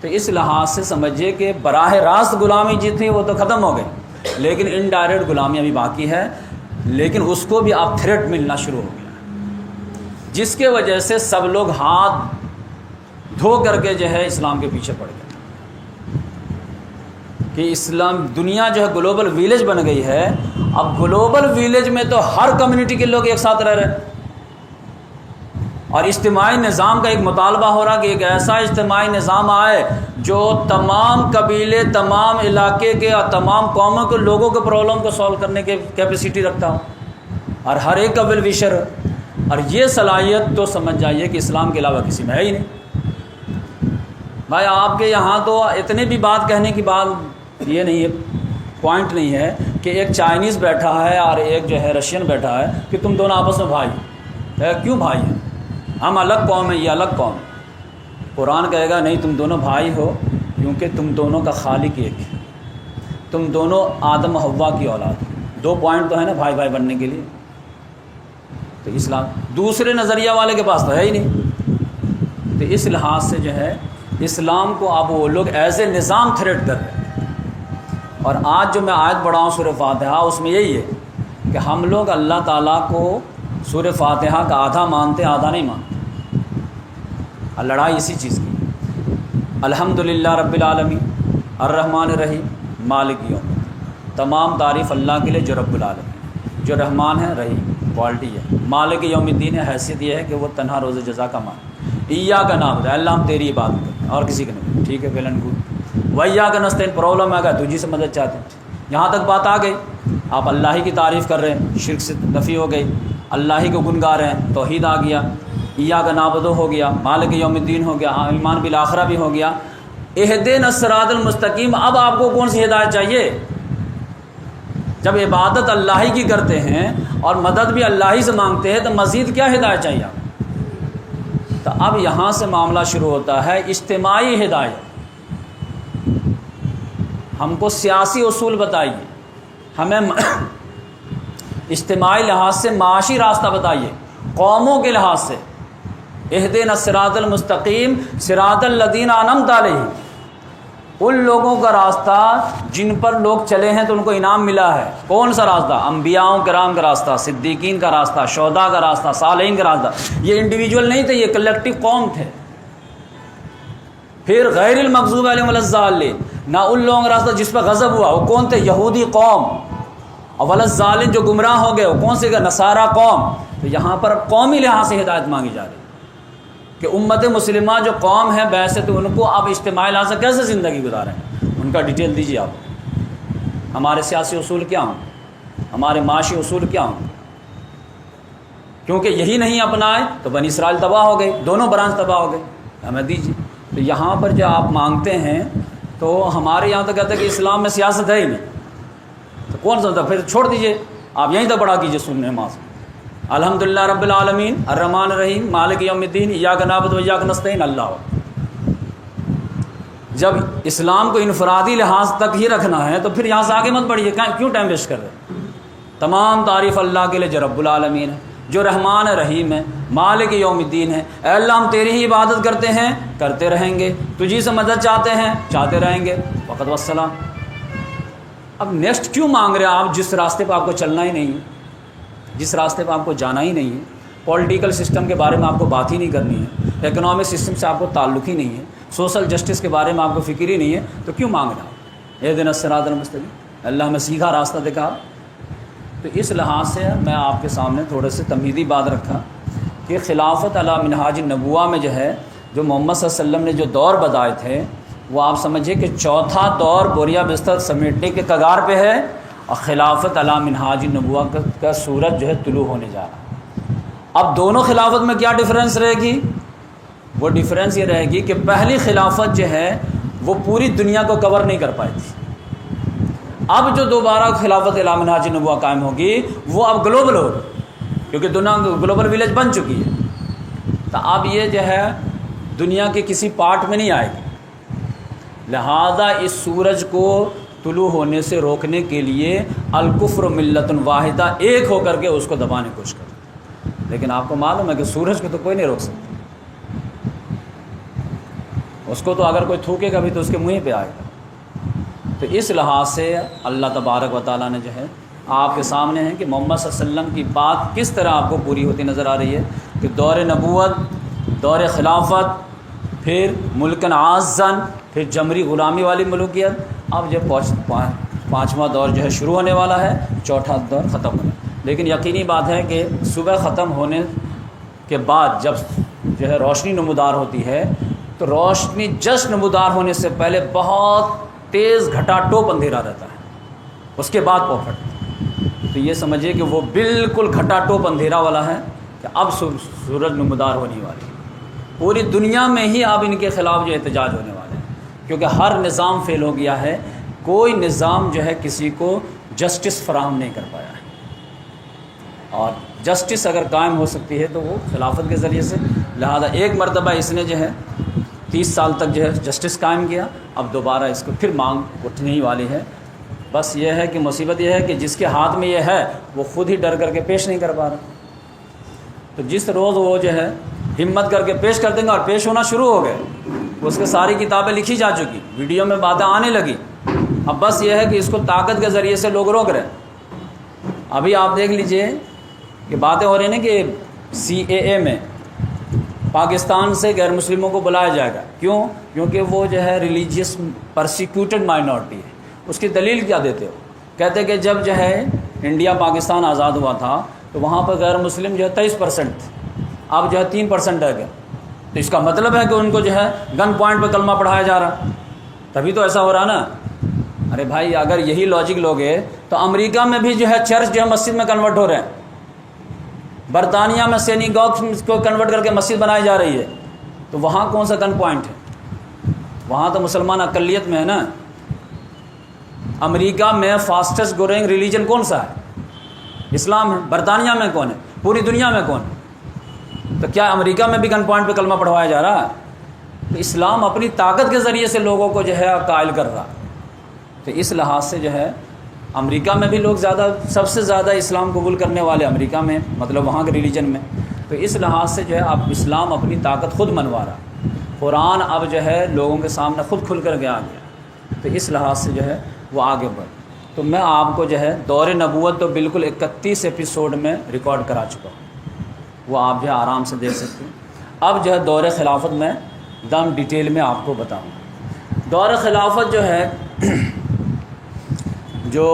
تو اس لحاظ سے سمجھیے کہ براہ راست غلامی جو تھی وہ تو ختم ہو گئی، لیکن انڈائریکٹ غلامی ابھی باقی ہے، لیکن اس کو بھی اب تھریٹ ملنا شروع ہو گیا، جس کے وجہ سے سب لوگ ہاتھ دھو کر کے جو ہے اسلام کے پیچھے پڑ گئے کہ اسلام دنیا جو ہے گلوبل ویلیج بن گئی ہے۔ اب گلوبل ویلیج میں تو ہر کمیونٹی کے لوگ ایک ساتھ رہ رہے ہیں، اور اجتماعی نظام کا ایک مطالبہ ہو رہا کہ ایک ایسا اجتماعی نظام آئے جو تمام قبیلے، تمام علاقے کے اور تمام قوموں کے لوگوں کے پرابلم کو سولو کرنے کے کیپیسٹی رکھتا ہو، اور ہر ایک کا ویل وشر۔ اور یہ صلاحیت تو سمجھ جائیے کہ اسلام کے علاوہ کسی میں ہے ہی نہیں۔ بھائی آپ کے یہاں تو اتنے بھی بات کہنے کی بات یہ نہیں ہے، پوائنٹ نہیں ہے کہ ایک چائنیز بیٹھا ہے اور ایک جو ہے رشین بیٹھا ہے کہ تم دونوں آپس میں بھائی ہے۔ کیوں بھائی ہیں؟ ہم الگ قوم ہیں، یہ الگ قوم ہے۔ قرآن کہے گا نہیں، تم دونوں بھائی ہو کیونکہ تم دونوں کا خالق ایک ہے، تم دونوں آدم و حوا کی اولاد ہو۔ دو پوائنٹ تو ہے نا بھائی بھائی بننے کے لیے۔ تو اسلام دوسرے نظریہ والے کے پاس تو ہے ہی نہیں۔ تو اس لحاظ سے جو ہے اسلام کو اب وہ لوگ ایز اے نظام تھریٹ کر رہے ہیں۔ اور آج جو میں آیت پڑھا ہوں سورہ فاتحہ، اس میں یہی ہے کہ ہم لوگ اللہ تعالیٰ کو سورہ فاتحہ کا آدھا مانتے آدھا نہیں مانتے۔ اور لڑائی اسی چیز کی۔ الحمدللہ رب العالمین الرحمن الرحیم مالک یوم الدین، تمام تعریف اللہ کے لیے جو رب العالمین، جو رحمان ہے، رحیم کوالٹی ہے، مالک یوم الدین ہے، حیثیت یہ ہے کہ وہ تنہا روز جزا کا مالک۔ ایاک نعبد، اللہ ہم تیری عبادت کرتے ہیں اور کسی کے نہیں۔ ٹھیک ہے، ویل اینڈ گڈ۔ وایاک نستعین، پرابلم آ گیا تجھی سے مدد چاہتے ہیں، یہاں تک بات آ گئی، آپ اللہ ہی کی تعریف کر رہے ہیں، شرک سے نفی ہو گئی، اللہ ہی کو گن گا رہے ہیں، توحید آ گیا، ایاک نعبد ہو گیا، مالک یوم الدین ہو گیا، ایمان بالآخرہ بھی ہو گیا، اہدنا الصراط المستقیم۔ اب آپ کو کون سی ہدایت چاہیے؟ جب عبادت اللہ ہی کی کرتے ہیں اور مدد بھی اللہ ہی سے مانگتے ہیں تو مزید کیا ہدایت چاہیے آپ؟ تو اب یہاں سے معاملہ شروع ہوتا ہے اجتماعی ہدایت۔ ہم کو سیاسی اصول بتائیے، ہمیں اجتماعی لحاظ سے معاشی راستہ بتائیے، قوموں کے لحاظ سے اہدنا الصراط المستقیم صراط الذین انعمت علیہم، ان لوگوں کا راستہ جن پر لوگ چلے ہیں تو ان کو انعام ملا ہے۔ کون سا راستہ؟ انبیاء کرام کا راستہ، صدیقین کا راستہ، شہداء کا راستہ، صالحین کا راستہ۔ یہ انڈیویجول نہیں تھے، یہ کلیکٹیو قوم تھے۔ پھر غیر المغضوب علیہم ولا الضالین، نہ ان لوگوں کا راستہ جس پہ غضب ہوا، وہ کون تھے؟ یہودی قوم۔ اور ولا الضالین، جو گمراہ ہو گئے، وہ کون سے؟ نصارہ قوم۔ تو یہاں پر قومی لحاظ سے ہدایت مانگی جا رہی ہے کہ امت مسلمہ جو قوم ہے بیست، ان کو اب اجتماعی لحاظ سے کیسے زندگی گزاریں، ان کا ڈیٹیل دیجیے آپ۔ ہمارے سیاسی اصول کیا ہوں، ہمارے معاشی اصول کیا ہوں، کیونکہ یہی نہیں اپنائے تو بنی اسرائیل تباہ ہو گئی، دونوں برانچ تباہ ہو گئے، ہمیں دیجیے۔ تو یہاں پر جو آپ مانگتے ہیں تو ہمارے یہاں تو کہتے ہیں کہ اسلام میں سیاست ہے ہی نہیں، تو کون سا؟ پھر چھوڑ دیجیے، آپ یہیں تک پڑھا کیجیے سننے نماز۔ الحمدللہ رب العالمین الرحمن الرحیم مالک یوم الدین ایاک نعبد و ایاک نستعین۔ اللہ، جب اسلام کو انفرادی لحاظ تک ہی رکھنا ہے تو پھر یہاں سے آگے مت بڑھیے، کیوں ٹائم ویسٹ کر رہے ہیں؟ تمام تعریف اللہ کے لیے جو رب العالمین ہے، جو رحمان رحیم ہے، مالک یوم الدین ہے۔ اے اللہ ہم تیری ہی عبادت کرتے ہیں، کرتے رہیں گے، تجھی سے مدد چاہتے ہیں، چاہتے رہیں گے، وقت والسلام۔ اب نیکسٹ کیوں مانگ رہے ہیں آپ جس راستے پہ آپ کو چلنا ہی نہیں ہے، جس راستے پہ آپ کو جانا ہی نہیں ہے؟ پولیٹیکل سسٹم کے بارے میں آپ کو بات ہی نہیں کرنی ہے، اکنامک سسٹم سے آپ کو تعلق ہی نہیں ہے، سوشل جسٹس کے بارے میں آپ کو فکر ہی نہیں ہے، تو کیوں مانگ رہا ہوں؟ اہدنا الصراط المستقیم، اللہ ہمیں سیدھا راستہ دکھا۔ تو اس لحاظ سے میں آپ کے سامنے تھوڑے سے تمہیدی بات رکھا کہ خلافت علی منہاج النبوہ میں جو ہے، جو محمد صلی اللہ علیہ وسلم نے جو دور بتائے تھے، وہ آپ سمجھیے کہ چوتھا دور بوریا بستر سمیٹنے کے کگار پہ ہے، اور خلافت علی منہاج النبوہ کا سورج جو ہے طلوع ہونے جا رہا ہے۔ اب دونوں خلافت میں کیا ڈیفرنس رہے گی؟ وہ ڈیفرنس یہ رہے گی کہ پہلی خلافت جو ہے وہ پوری دنیا کو کور نہیں کر پائی تھی، اب جو دوبارہ خلافت علی منہاج النبوہ قائم ہوگی وہ اب گلوبل ہوگی، کیونکہ دنیا گلوبل ولیج بن چکی ہے۔ تو اب یہ جو ہے دنیا کے کسی پارٹ میں نہیں آئے گی، لہذا اس سورج کو طلوع ہونے سے روکنے کے لیے الکفر ملت واحدہ، ایک ہو کر کے اس کو دبانے کی کوشش کرتے۔ لیکن آپ کو معلوم ہے کہ سورج کو تو کوئی نہیں روک سکتا، اس کو تو اگر کوئی تھوکے گا بھی تو اس کے منہ پہ آئے گا۔ تو اس لحاظ سے اللہ تبارک و تعالیٰ نے جو ہے آپ کے سامنے ہے کہ محمد صلی اللہ علیہ وسلم کی بات کس طرح آپ کو پوری ہوتی نظر آ رہی ہے کہ دور نبوت، دور خلافت، پھر ملکن عازن، پھر جمری غلامی والی ملوکیت، اب جو پانچواں دور جو ہے شروع ہونے والا ہے، چوتھا دور ختم ہونا۔ لیکن یقینی بات ہے کہ صبح ختم ہونے کے بعد جب جو ہے روشنی نمودار ہوتی ہے تو روشنی جسٹ نمودار ہونے سے پہلے بہت تیز گھٹا ٹوپ اندھیرا رہتا ہے، اس کے بعد پوپھٹ۔ تو یہ سمجھیے کہ وہ بالکل گھٹا ٹوپ اندھیرا والا ہے، کہ اب سورج نمودار ہونے والی ہے، پوری دنیا میں ہی اب ان کے خلاف جو احتجاج ہونے والے ہیں، کیونکہ ہر نظام فیل ہو گیا ہے، کوئی نظام جو ہے کسی کو جسٹس فراہم نہیں کر پایا ہے، اور جسٹس اگر قائم ہو سکتی ہے تو وہ خلافت کے ذریعے سے، لہذا ایک مرتبہ اس نے جو ہے 30 سال تک جو ہے جسٹس قائم کیا، اب دوبارہ اس کو پھر مانگ اٹھنے ہی والی ہے۔ بس یہ ہے کہ مصیبت یہ ہے کہ جس کے ہاتھ میں یہ ہے وہ خود ہی ڈر کر کے پیش نہیں کر پا رہا، تو جس روز وہ جو ہے ہمت کر کے پیش کر دیں گے اور پیش ہونا شروع ہو گئے، اس کے ساری کتابیں لکھی جا چکی، ویڈیو میں باتیں آنے لگی، اب بس یہ ہے کہ اس کو طاقت کے ذریعے سے لوگ روک رہے ہیں۔ ابھی آپ دیکھ لیجئے کہ باتیں ہو رہی ہیں کہ CAA میں پاکستان سے غیر مسلموں کو بلایا جائے گا، کیوں؟ کیونکہ وہ جو ہے ریلیجیس پرسیکیوٹڈ مائنورٹی ہے۔ اس کی دلیل کیا دیتے ہو؟ کہتے کہ جب جو ہے انڈیا پاکستان آزاد ہوا تھا تو وہاں پر غیر مسلم جو ہے 23% تھے، اب جو ہے 3% رہ گئے، تو اس کا مطلب ہے کہ ان کو جو ہے گن پوائنٹ پہ کلمہ پڑھایا جا رہا، تبھی تو ایسا ہو رہا نا۔ ارے بھائی اگر یہی لاجک لوگے تو امریکہ میں بھی جو ہے چرچ جو ہے مسجد میں کنورٹ ہو رہے ہیں، برطانیہ میں سینیگاگ کو کنورٹ کر کے مسجد بنائی جا رہی ہے، تو وہاں کون سا گن پوائنٹ ہے؟ وہاں تو مسلمان اقلیت میں ہے نا۔ امریکہ میں فاسٹسٹ گروئنگ ریلیجن کون سا ہے؟ اسلام ہے۔ برطانیہ میں کون ہے؟ پوری دنیا میں کون ہے؟ تو کیا امریکہ میں بھی گن پوائنٹ پہ کلمہ پڑھوایا جا رہا ہے؟ تو اسلام اپنی طاقت کے ذریعے سے لوگوں کو جو ہے قائل کر رہا، تو اس لحاظ سے جو ہے امریکہ میں بھی لوگ سب سے زیادہ اسلام قبول کرنے والے امریکہ میں، مطلب وہاں کے ریلیجن میں، تو اس لحاظ سے جو ہے اب اسلام اپنی طاقت خود منوا رہا، قرآن اب جو ہے لوگوں کے سامنے خود کھل کر کے آ گیا، تو اس لحاظ سے جو ہے وہ آگے بڑھ۔ تو میں آپ کو جو ہے دور نبوت تو بالکل 31 ایپیسوڈ میں ریکارڈ کرا چکا ہوں، وہ آپ جو ہے آرام سے دیکھ سکتے ہیں۔ اب جو ہے دور خلافت میں دم ڈیٹیل میں آپ کو بتاؤں۔ دور خلافت جو ہے جو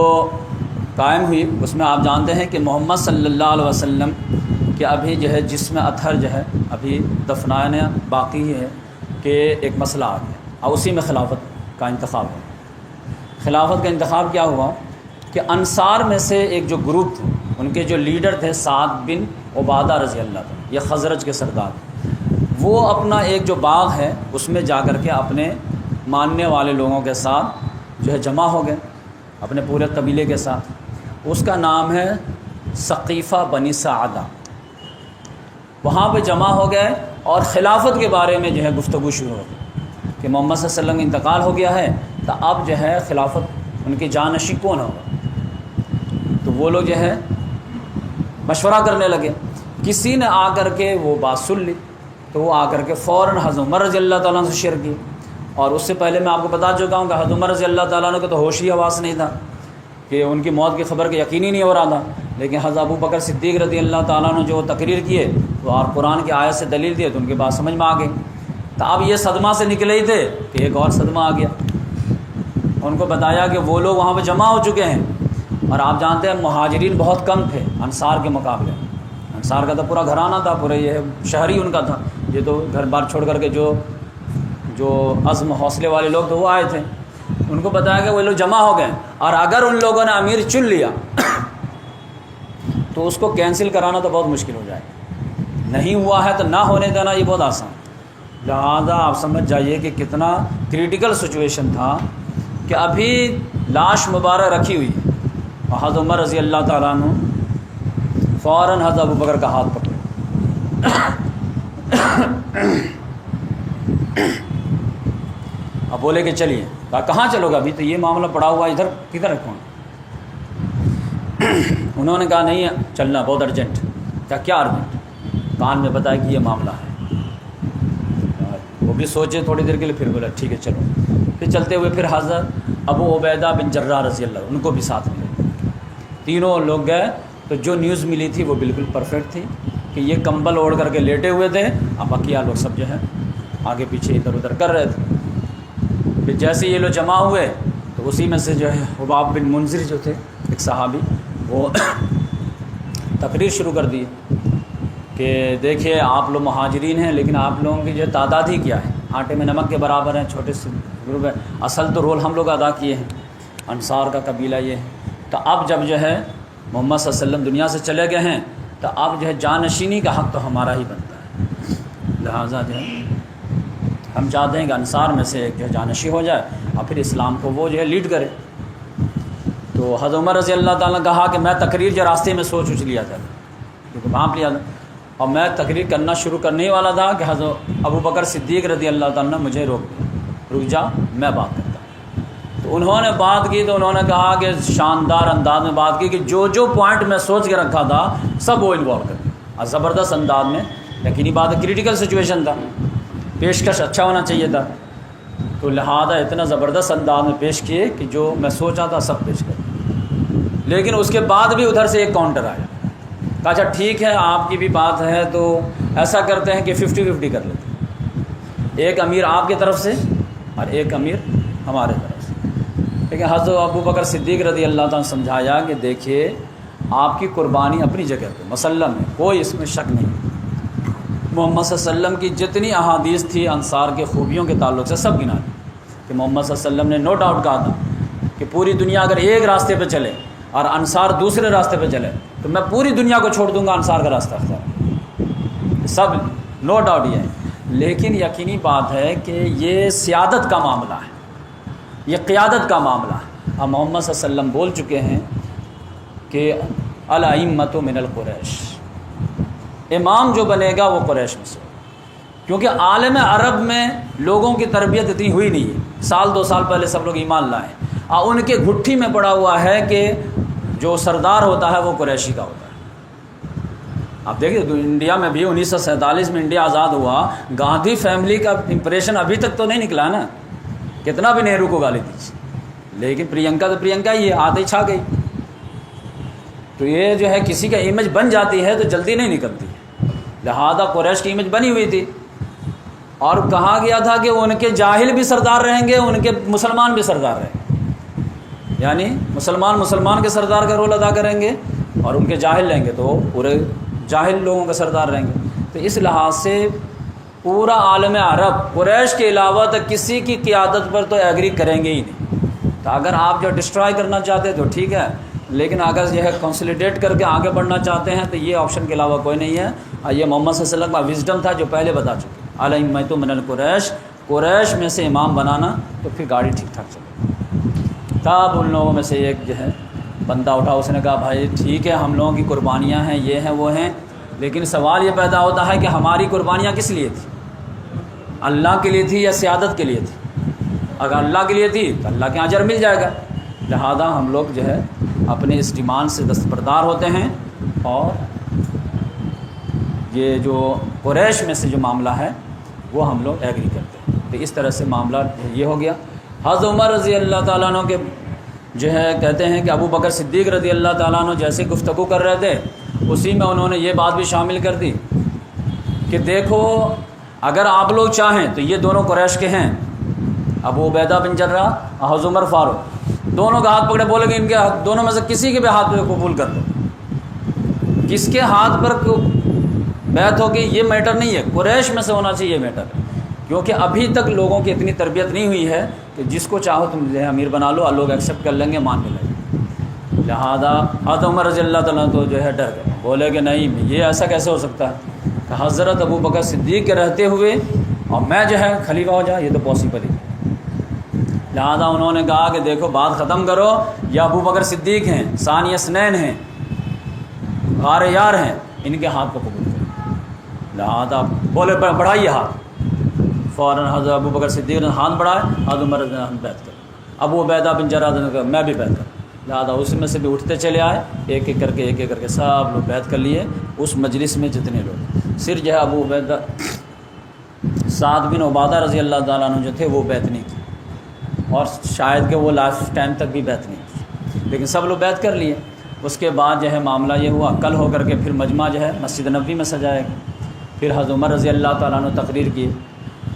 قائم ہوئی، اس میں آپ جانتے ہیں کہ محمد صلی اللہ علیہ وسلم کہ ابھی جو ہے جسم اطہر جو ہے ابھی دفنانا باقی ہے، کہ ایک مسئلہ آ گیا اور اسی میں خلافت کا انتخاب ہوا۔ خلافت کا انتخاب کیا ہوا کہ انصار میں سے ایک جو گروپ تھے، ان کے جو لیڈر تھے سعد بن عبادہ رضی اللہ عنہ، یہ خزرج کے سردار، وہ اپنا ایک جو باغ ہے اس میں جا کر کے اپنے ماننے والے لوگوں کے ساتھ جو ہے جمع ہو گئے، اپنے پورے قبیلے کے ساتھ۔ اس کا نام ہے ثقیفہ بنی سعدہ۔ وہاں پہ جمع ہو گئے اور خلافت کے بارے میں جو ہے گفتگو شروع ہو گئی کہ محمد صلی اللہ علیہ وسلم کا انتقال ہو گیا ہے، تو اب جو ہے خلافت ان کی جانشین کون ہوگا؟ تو وہ لوگ جو ہے مشورہ کرنے لگے۔ کسی نے آ کر کے وہ بات سن لی، تو وہ آ کر کے فوراً حضرت عمر رضی اللہ تعالیٰ عنہ سے شیئر کی، اور اس سے پہلے میں آپ کو بتا چکا ہوں کہ حضرت عمر رضی اللہ تعالیٰ عنہ کو تو ہوش ہی حواس نہیں تھا، کہ ان کی موت کی خبر کا یقین ہی نہیں ہو رہا تھا، لیکن حضرت ابو بکر صدیق رضی اللہ تعالیٰ عنہ جو تقریر کیے اور قرآن کی آیت سے دلیل دیے تو ان کی بات سمجھ میں آ گئی۔ تو اب یہ صدمہ سے نکلے ہی تھے کہ ایک اور صدمہ آ گیا۔ ان کو بتایا کہ وہ لوگ وہاں پہ جمع ہو چکے ہیں، اور آپ جانتے ہیں مہاجرین بہت کم تھے انصار کے مقابلے۔ انصار کا تو پورا گھرانہ تھا، پورے یہ شہری ان کا تھا، یہ تو گھر بار چھوڑ کر کے جو عزم حوصلے والے لوگ تھے وہ آئے تھے۔ ان کو بتایا کہ وہ لوگ جمع ہو گئے، اور اگر ان لوگوں نے امیر چن لیا تو اس کو کینسل کرانا تو بہت مشکل ہو جائے گا، نہیں ہوا ہے تو نہ ہونے دینا یہ بہت آسان۔ لہذا آپ سمجھ جائیے کہ کتنا کریٹیکل سچویشن تھا کہ ابھی لاش مبارک رکھی ہوئی ہے، اور حضرت عمر رضی اللہ تعالیٰ عنہ فوراً حضرت ابو بکر کا ہاتھ پکڑے، اب بولے کہ چلیے۔ کہا کہاں چلو گا؟ ابھی تو یہ معاملہ پڑا ہوا ہے، ادھر کدھر رکھوں؟ انہوں نے کہا نہیں چلنا، بہت ارجنٹ۔ کیا ارجنٹ؟ کان میں بتایا کہ یہ معاملہ ہے۔ وہ بھی سوچے تھوڑی دیر کے لیے، پھر بولا ٹھیک ہے چلو۔ پھر چلتے ہوئے پھر حضرت ابو عبیدہ بن جراح رضی اللہ ان کو بھی ساتھ ملے، تینوں لوگ گئے۔ تو جو نیوز ملی تھی وہ بالکل پرفیکٹ تھی کہ یہ کمبل اوڑھ کر کے لیٹے ہوئے تھے، اب بقیہ لوگ سب جو ہے آگے پیچھے ادھر ادھر کر رہے تھے۔ پھر جیسے یہ لوگ جمع ہوئے تو اسی میں سے جو ہے حباب بن منذر جو تھے ایک صحابی، وہ تقریر شروع کر دی کہ دیکھیے آپ لوگ مہاجرین ہیں، لیکن آپ لوگوں کی جو تعداد ہی کیا ہے، آٹے میں نمک کے برابر ہیں، چھوٹے سے گروپ ہے، اصل تو رول ہم لوگ ادا کیے ہیں، انصار کا قبیلہ یہ ہے۔ تو اب جب جو ہے محمد صلی اللہ علیہ وسلم دنیا سے چلے گئے ہیں تو اب جو ہے جانشینی کا حق تو ہمارا ہی بنتا ہے، لہٰذا جو ہے ہم چاہتے ہیں کہ انصار میں سے ایک جو ہے جانشین ہو جائے اور پھر اسلام کو وہ جو ہے لیڈ کرے۔ تو حضرت عمر رضی اللہ تعالیٰ نے کہا کہ میں تقریر جو راستے میں سوچ لیا تھا، کیونکہ بھانپ لیا تھا، اور میں تقریر کرنا شروع کرنے ہی والا تھا کہ حضرت ابو بکر صدیق رضی اللہ تعالیٰ نے مجھے رک جا، میں بات کرتا ہوں۔ تو انہوں نے بات کی تو انہوں نے کہا کہ شاندار انداز میں بات کی کہ جو پوائنٹ میں سوچ کے رکھا تھا سب وہ انوالو کر دیا، اور زبردست انداز میں، یقینی بات ہے کریٹیکل سچویشن تھا، پیشکش اچھا ہونا چاہیے تھا، تو لہذا اتنا زبردست انداز میں پیش کیے کہ جو میں سوچا تھا سب پیش کر۔ لیکن اس کے بعد بھی ادھر سے ایک کاؤنٹر آیا، کہا اچھا ٹھیک ہے آپ کی بھی بات ہے تو ایسا کرتے ہیں کہ 50-50 کر لیتے ہیں، ایک امیر آپ کی طرف سے اور ایک امیر ہمارے طرف سے۔ لیکن حضرت ابو بکر صدیق رضی اللہ تعالیٰ نے سمجھایا کہ دیکھیے آپ کی قربانی اپنی جگہ پہ مسلم ہے، کوئی اس میں شک نہیں، محمد صلی اللہ علیہ وسلم کی جتنی احادیث تھی انصار کے خوبیوں کے تعلق سے سب گنا دی، کہ محمد صلی اللہ علیہ وسلم نے نو ڈاؤٹ کہا تھا کہ پوری دنیا اگر ایک راستے پہ چلے اور انصار دوسرے راستے پہ چلے تو میں پوری دنیا کو چھوڑ دوں گا، انصار کا راستہ اختیار، سب نو ڈاؤٹ یہ ہے۔ لیکن یقینی بات ہے کہ یہ سیادت کا معاملہ ہے، یہ قیادت کا معاملہ ہے، اور محمد صلی اللہ علیہ وسلم بول چکے ہیں کہ الائمۃ من القریش، امام جو بنے گا وہ قریش میں سے، کیونکہ عالم عرب میں لوگوں کی تربیت اتنی ہوئی نہیں ہے، 1-2 سال پہلے سب لوگ ایمان لائے، اور ان کے گھٹی میں پڑا ہوا ہے کہ جو سردار ہوتا ہے وہ قریشی کا ہوتا ہے۔ آپ دیکھیے انڈیا میں بھی 1947 میں انڈیا آزاد ہوا، گاندھی فیملی کا امپریشن ابھی تک تو نہیں نکلا نا، کتنا بھی نہرو کو گالی دیجیے، لیکن پرینکا تو پرینکا ہی ہے، آتے ہی چھا گئی۔ تو یہ جو ہے کسی کا امیج بن جاتی ہے تو جلدی نہیں نکلتی، لہذا قریش کی امیج بنی ہوئی تھی، اور کہا گیا تھا کہ ان کے جاہل بھی سردار رہیں گے، ان کے مسلمان بھی سردار رہیں گے، یعنی مسلمان کے سردار کا رول ادا کریں گے اور ان کے جاہل رہیں گے تو پورے جاہل لوگوں کا سردار رہیں گے۔ تو اس لحاظ سے پورا عالم عرب قریش کے علاوہ تو کسی کی قیادت پر تو ایگری کریں گے ہی نہیں۔ تو اگر آپ جو ڈسٹرائے کرنا چاہتے ہیں تو ٹھیک ہے، لیکن اگر یہ ہے کنسولیڈیٹ کر کے آگے بڑھنا چاہتے ہیں تو یہ آپشن کے علاوہ کوئی نہیں ہے، اور یہ محمد صلی اللہ علیہ وسلم کا وزڈم تھا جو پہلے بتا چکے، الائمۃ من القریش، قریش میں سے امام بنانا، تو پھر گاڑی ٹھیک ٹھاک چلے۔ تب ان لوگوں میں سے ایک جو ہے بندہ اٹھا، اس نے کہا بھائی ٹھیک ہے ہم لوگوں کی قربانیاں ہیں، یہ ہیں وہ ہیں، لیکن سوال یہ پیدا ہوتا ہے کہ ہماری قربانیاں کس لیے تھی؟ اللہ کے لیے تھی یا سیادت کے لیے تھی؟ اگر اللہ کے لیے تھی تو اللہ کے اجر مل جائے گا، لہذا ہم لوگ جو ہے اپنے اس ڈیمانڈ سے دستبردار ہوتے ہیں، اور یہ جو قریش میں سے جو معاملہ ہے وہ ہم لوگ ایگری کرتے ہیں۔ تو اس طرح سے معاملہ یہ ہو گیا۔ حضرت عمر رضی اللہ تعالیٰ عنہ کے جو ہے کہتے ہیں کہ ابو بکر صدیق رضی اللہ تعالیٰ عنہ جیسے گفتگو کر رہے تھے اسی میں انہوں نے یہ بات بھی شامل کر دی کہ دیکھو اگر آپ لوگ چاہیں تو یہ دونوں قریش کے ہیں، ابو عبیدہ بن جرح اور حضرت عمر فاروق، دونوں کا ہاتھ پکڑے، بولے کہ ان کے دونوں میں سے کسی کے بھی ہاتھ پہ قبول کر دو، کس کے ہاتھ پر بیعت ہوگی یہ میٹر نہیں ہے، قریش میں سے ہونا چاہیے یہ میٹر ہے، کیونکہ ابھی تک لوگوں کی اتنی تربیت نہیں ہوئی ہے کہ جس کو چاہو تم جو ہے امیر بنا لو اور لوگ ایکسیپٹ کر لیں گے، مان لیں گے۔ لہذا حضرت عمر رضی اللہ تعالیٰ تو جو ہے ڈر گئے، بولے کہ نہیں یہ ایسا کیسے ہو سکتا ہے کہ حضرت ابو بکر صدیق کے رہتے ہوئے اور میں جو ہے خلیفہ ہو جائے، یہ تو پاسبل ہی۔ لہذا انہوں نے کہا کہ دیکھو بات ختم کرو، یا ابو بکر صدیق ہیں، ثانی اثنین ہیں، غار یار ہیں، ان کے ہاتھ کو قبول کرو۔ لہذا بولے بڑھائیے ہاتھ، فوراً حضرت ابو بکر صدیق نے ہاتھ بڑھائے، حضرت عمر نے بیعت کر، ابو عبیدہ بن جرح نے کہا میں بھی بیعت کر، لہذا اس میں سے بھی اٹھتے چلے آئے، ایک ایک کر کے سب لوگ بیعت کر لیے۔ اس مجلس میں جتنے لوگ، صرف جو ہے ابو عبیدہ سعد بن عبادہ رضی اللہ تعالیٰ عنہ جو تھے وہ بیعت نہیں کی، اور شاید کہ وہ لائف ٹائم تک بھی بیعت نہیں کی، لیکن سب لوگ بیعت کر لیے۔ اس کے بعد جو ہے معاملہ یہ ہوا، کل ہو کر کے پھر مجمع جو ہے مسجد نبوی میں سجائے گا، پھر حضرت عمر رضی اللہ تعالیٰ عنہ تقریر کی،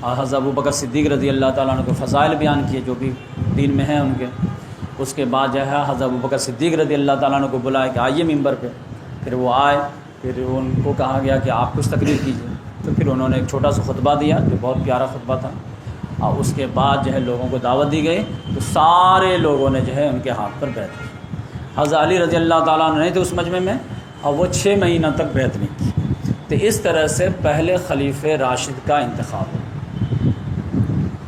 اور حضرت ابو بکر صدیق رضی اللہ تعالیٰ عنہ کو فضائل بیان کیے جو بھی دین میں ہیں ان کے۔ اس کے بعد جو ہے حضرت ابو بکر صدیق رضی اللہ تعالیٰ عنہ کو بلائے کہ آئیے ممبر پہ، پھر وہ آئے، پھر ان کو کہا گیا کہ آپ کچھ تقریر کیجیے، تو پھر انہوں نے ایک چھوٹا سا خطبہ دیا جو بہت پیارا خطبہ تھا، اور اس کے بعد جو ہے لوگوں کو دعوت دی گئی، تو سارے لوگوں نے جو ہے ان کے ہاتھ پر بیعت کی۔ حضرت علی رضی اللہ تعالیٰ عنہ نہیں تھے اس مجمع میں، اور وہ 6 مہینہ تک بیعت نہیں کی. تو اس طرح سے پہلے خلیفہ راشد کا انتخاب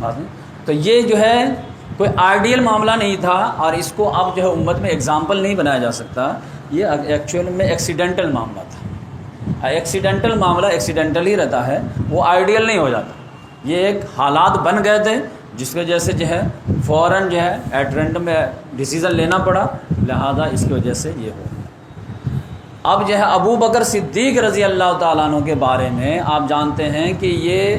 ہوا. تو یہ جو ہے کوئی آئیڈیل معاملہ نہیں تھا، اور اس کو اب جو ہے امت میں اگزامپل نہیں بنایا جا سکتا. یہ ایکچوئل میں ایکسیڈنٹل معاملہ تھا. ایکسیڈنٹل معاملہ ایکسیڈنٹل ہی رہتا ہے، وہ آئیڈیل نہیں ہو جاتا. یہ ایک حالات بن گئے تھے جس کی وجہ سے جو ہے فوراً جو ہے ایٹ رینڈم میں ڈیسیزن لینا پڑا، لہذا اس کی وجہ سے یہ ہو. اب جو ہے ابو بکر صدیق رضی اللہ تعالیٰ عنہ کے بارے میں آپ جانتے ہیں کہ یہ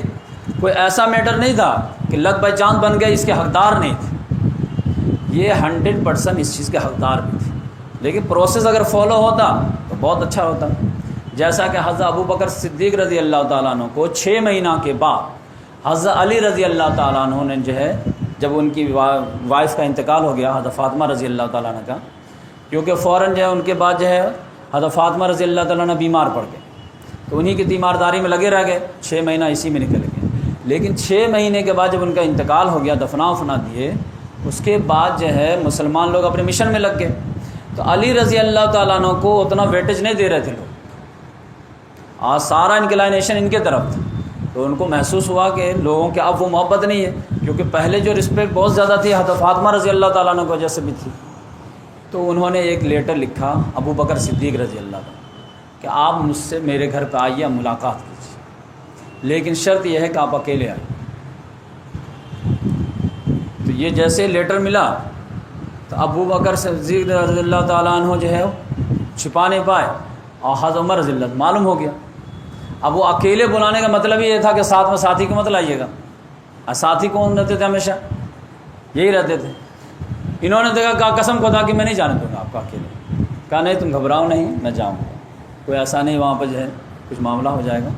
کوئی ایسا میٹر نہیں تھا کہ لگ بائی چانس بن گئے، اس کے حقدار نہیں تھے. یہ 100% اس چیز کے حقدار بھی تھے، لیکن پروسیس اگر فالو ہوتا تو بہت اچھا ہوتا. جیسا کہ حضرت ابو بکر صدیق رضی اللہ تعالیٰ عنہ کو 6 مہینہ کے بعد حضرت علی رضی اللہ تعالیٰ عنہ نے جو ہے جب ان کی وائف کا انتقال ہو گیا حضرت فاطمہ رضی اللہ تعالیٰ عنہ کا، کیونکہ فوراً جو ہے ان کے بعد جو ہے حضرت فاطمہ رضی اللہ تعالیٰ عنہ بیمار پڑ گئے، تو انہی کی تیمارداری میں لگے رہ گئے. 6 مہینہ اسی میں نکل گئے. لیکن 6 مہینے کے بعد جب ان کا انتقال ہو گیا، دفنا افنا دیے، اس کے بعد جو ہے مسلمان لوگ اپنے مشن میں لگ گئے. تو علی رضی اللہ تعالیٰ عنہ کو اتنا ویٹیج نہیں دے رہے تھے لوگ. آج سارا انکلائنیشن ان کے طرف تھا، تو ان کو محسوس ہوا کہ لوگوں کے اب وہ محبت نہیں ہے، کیونکہ پہلے جو رسپیکٹ بہت زیادہ تھی حضرت فاطمہ رضی اللہ تعالیٰ عنہ کی وجہ سے بھی تھی. تو انہوں نے ایک لیٹر لکھا ابو بکر صدیق رضی اللہ عنہ کہ آپ مجھ سے میرے گھر پہ آئیے، ملاقات کیجیے، لیکن شرط یہ ہے کہ آپ اکیلے آئیں. تو یہ جیسے لیٹر ملا تو ابو بکر صدیق رضی اللہ تعالیٰ عنہ جو ہے چھپا نہیں پائے، اور حضرت عمر رضی اللہ معلوم ہو گیا. اب وہ اکیلے بلانے کا مطلب یہ تھا کہ ساتھ میں ساتھی کو مت لائیے گا. اور ساتھی کون رہتے تھے؟ ہمیشہ یہی رہتے تھے. انہوں نے دیکھا، کہا قسم خدا کہ میں نہیں جانے دوں گا آپ کو اکیلے. کہا نہیں تم گھبراؤ نہیں، میں جاؤں گا، کوئی ایسا نہیں وہاں پہ جو ہے کچھ معاملہ ہو جائے گا.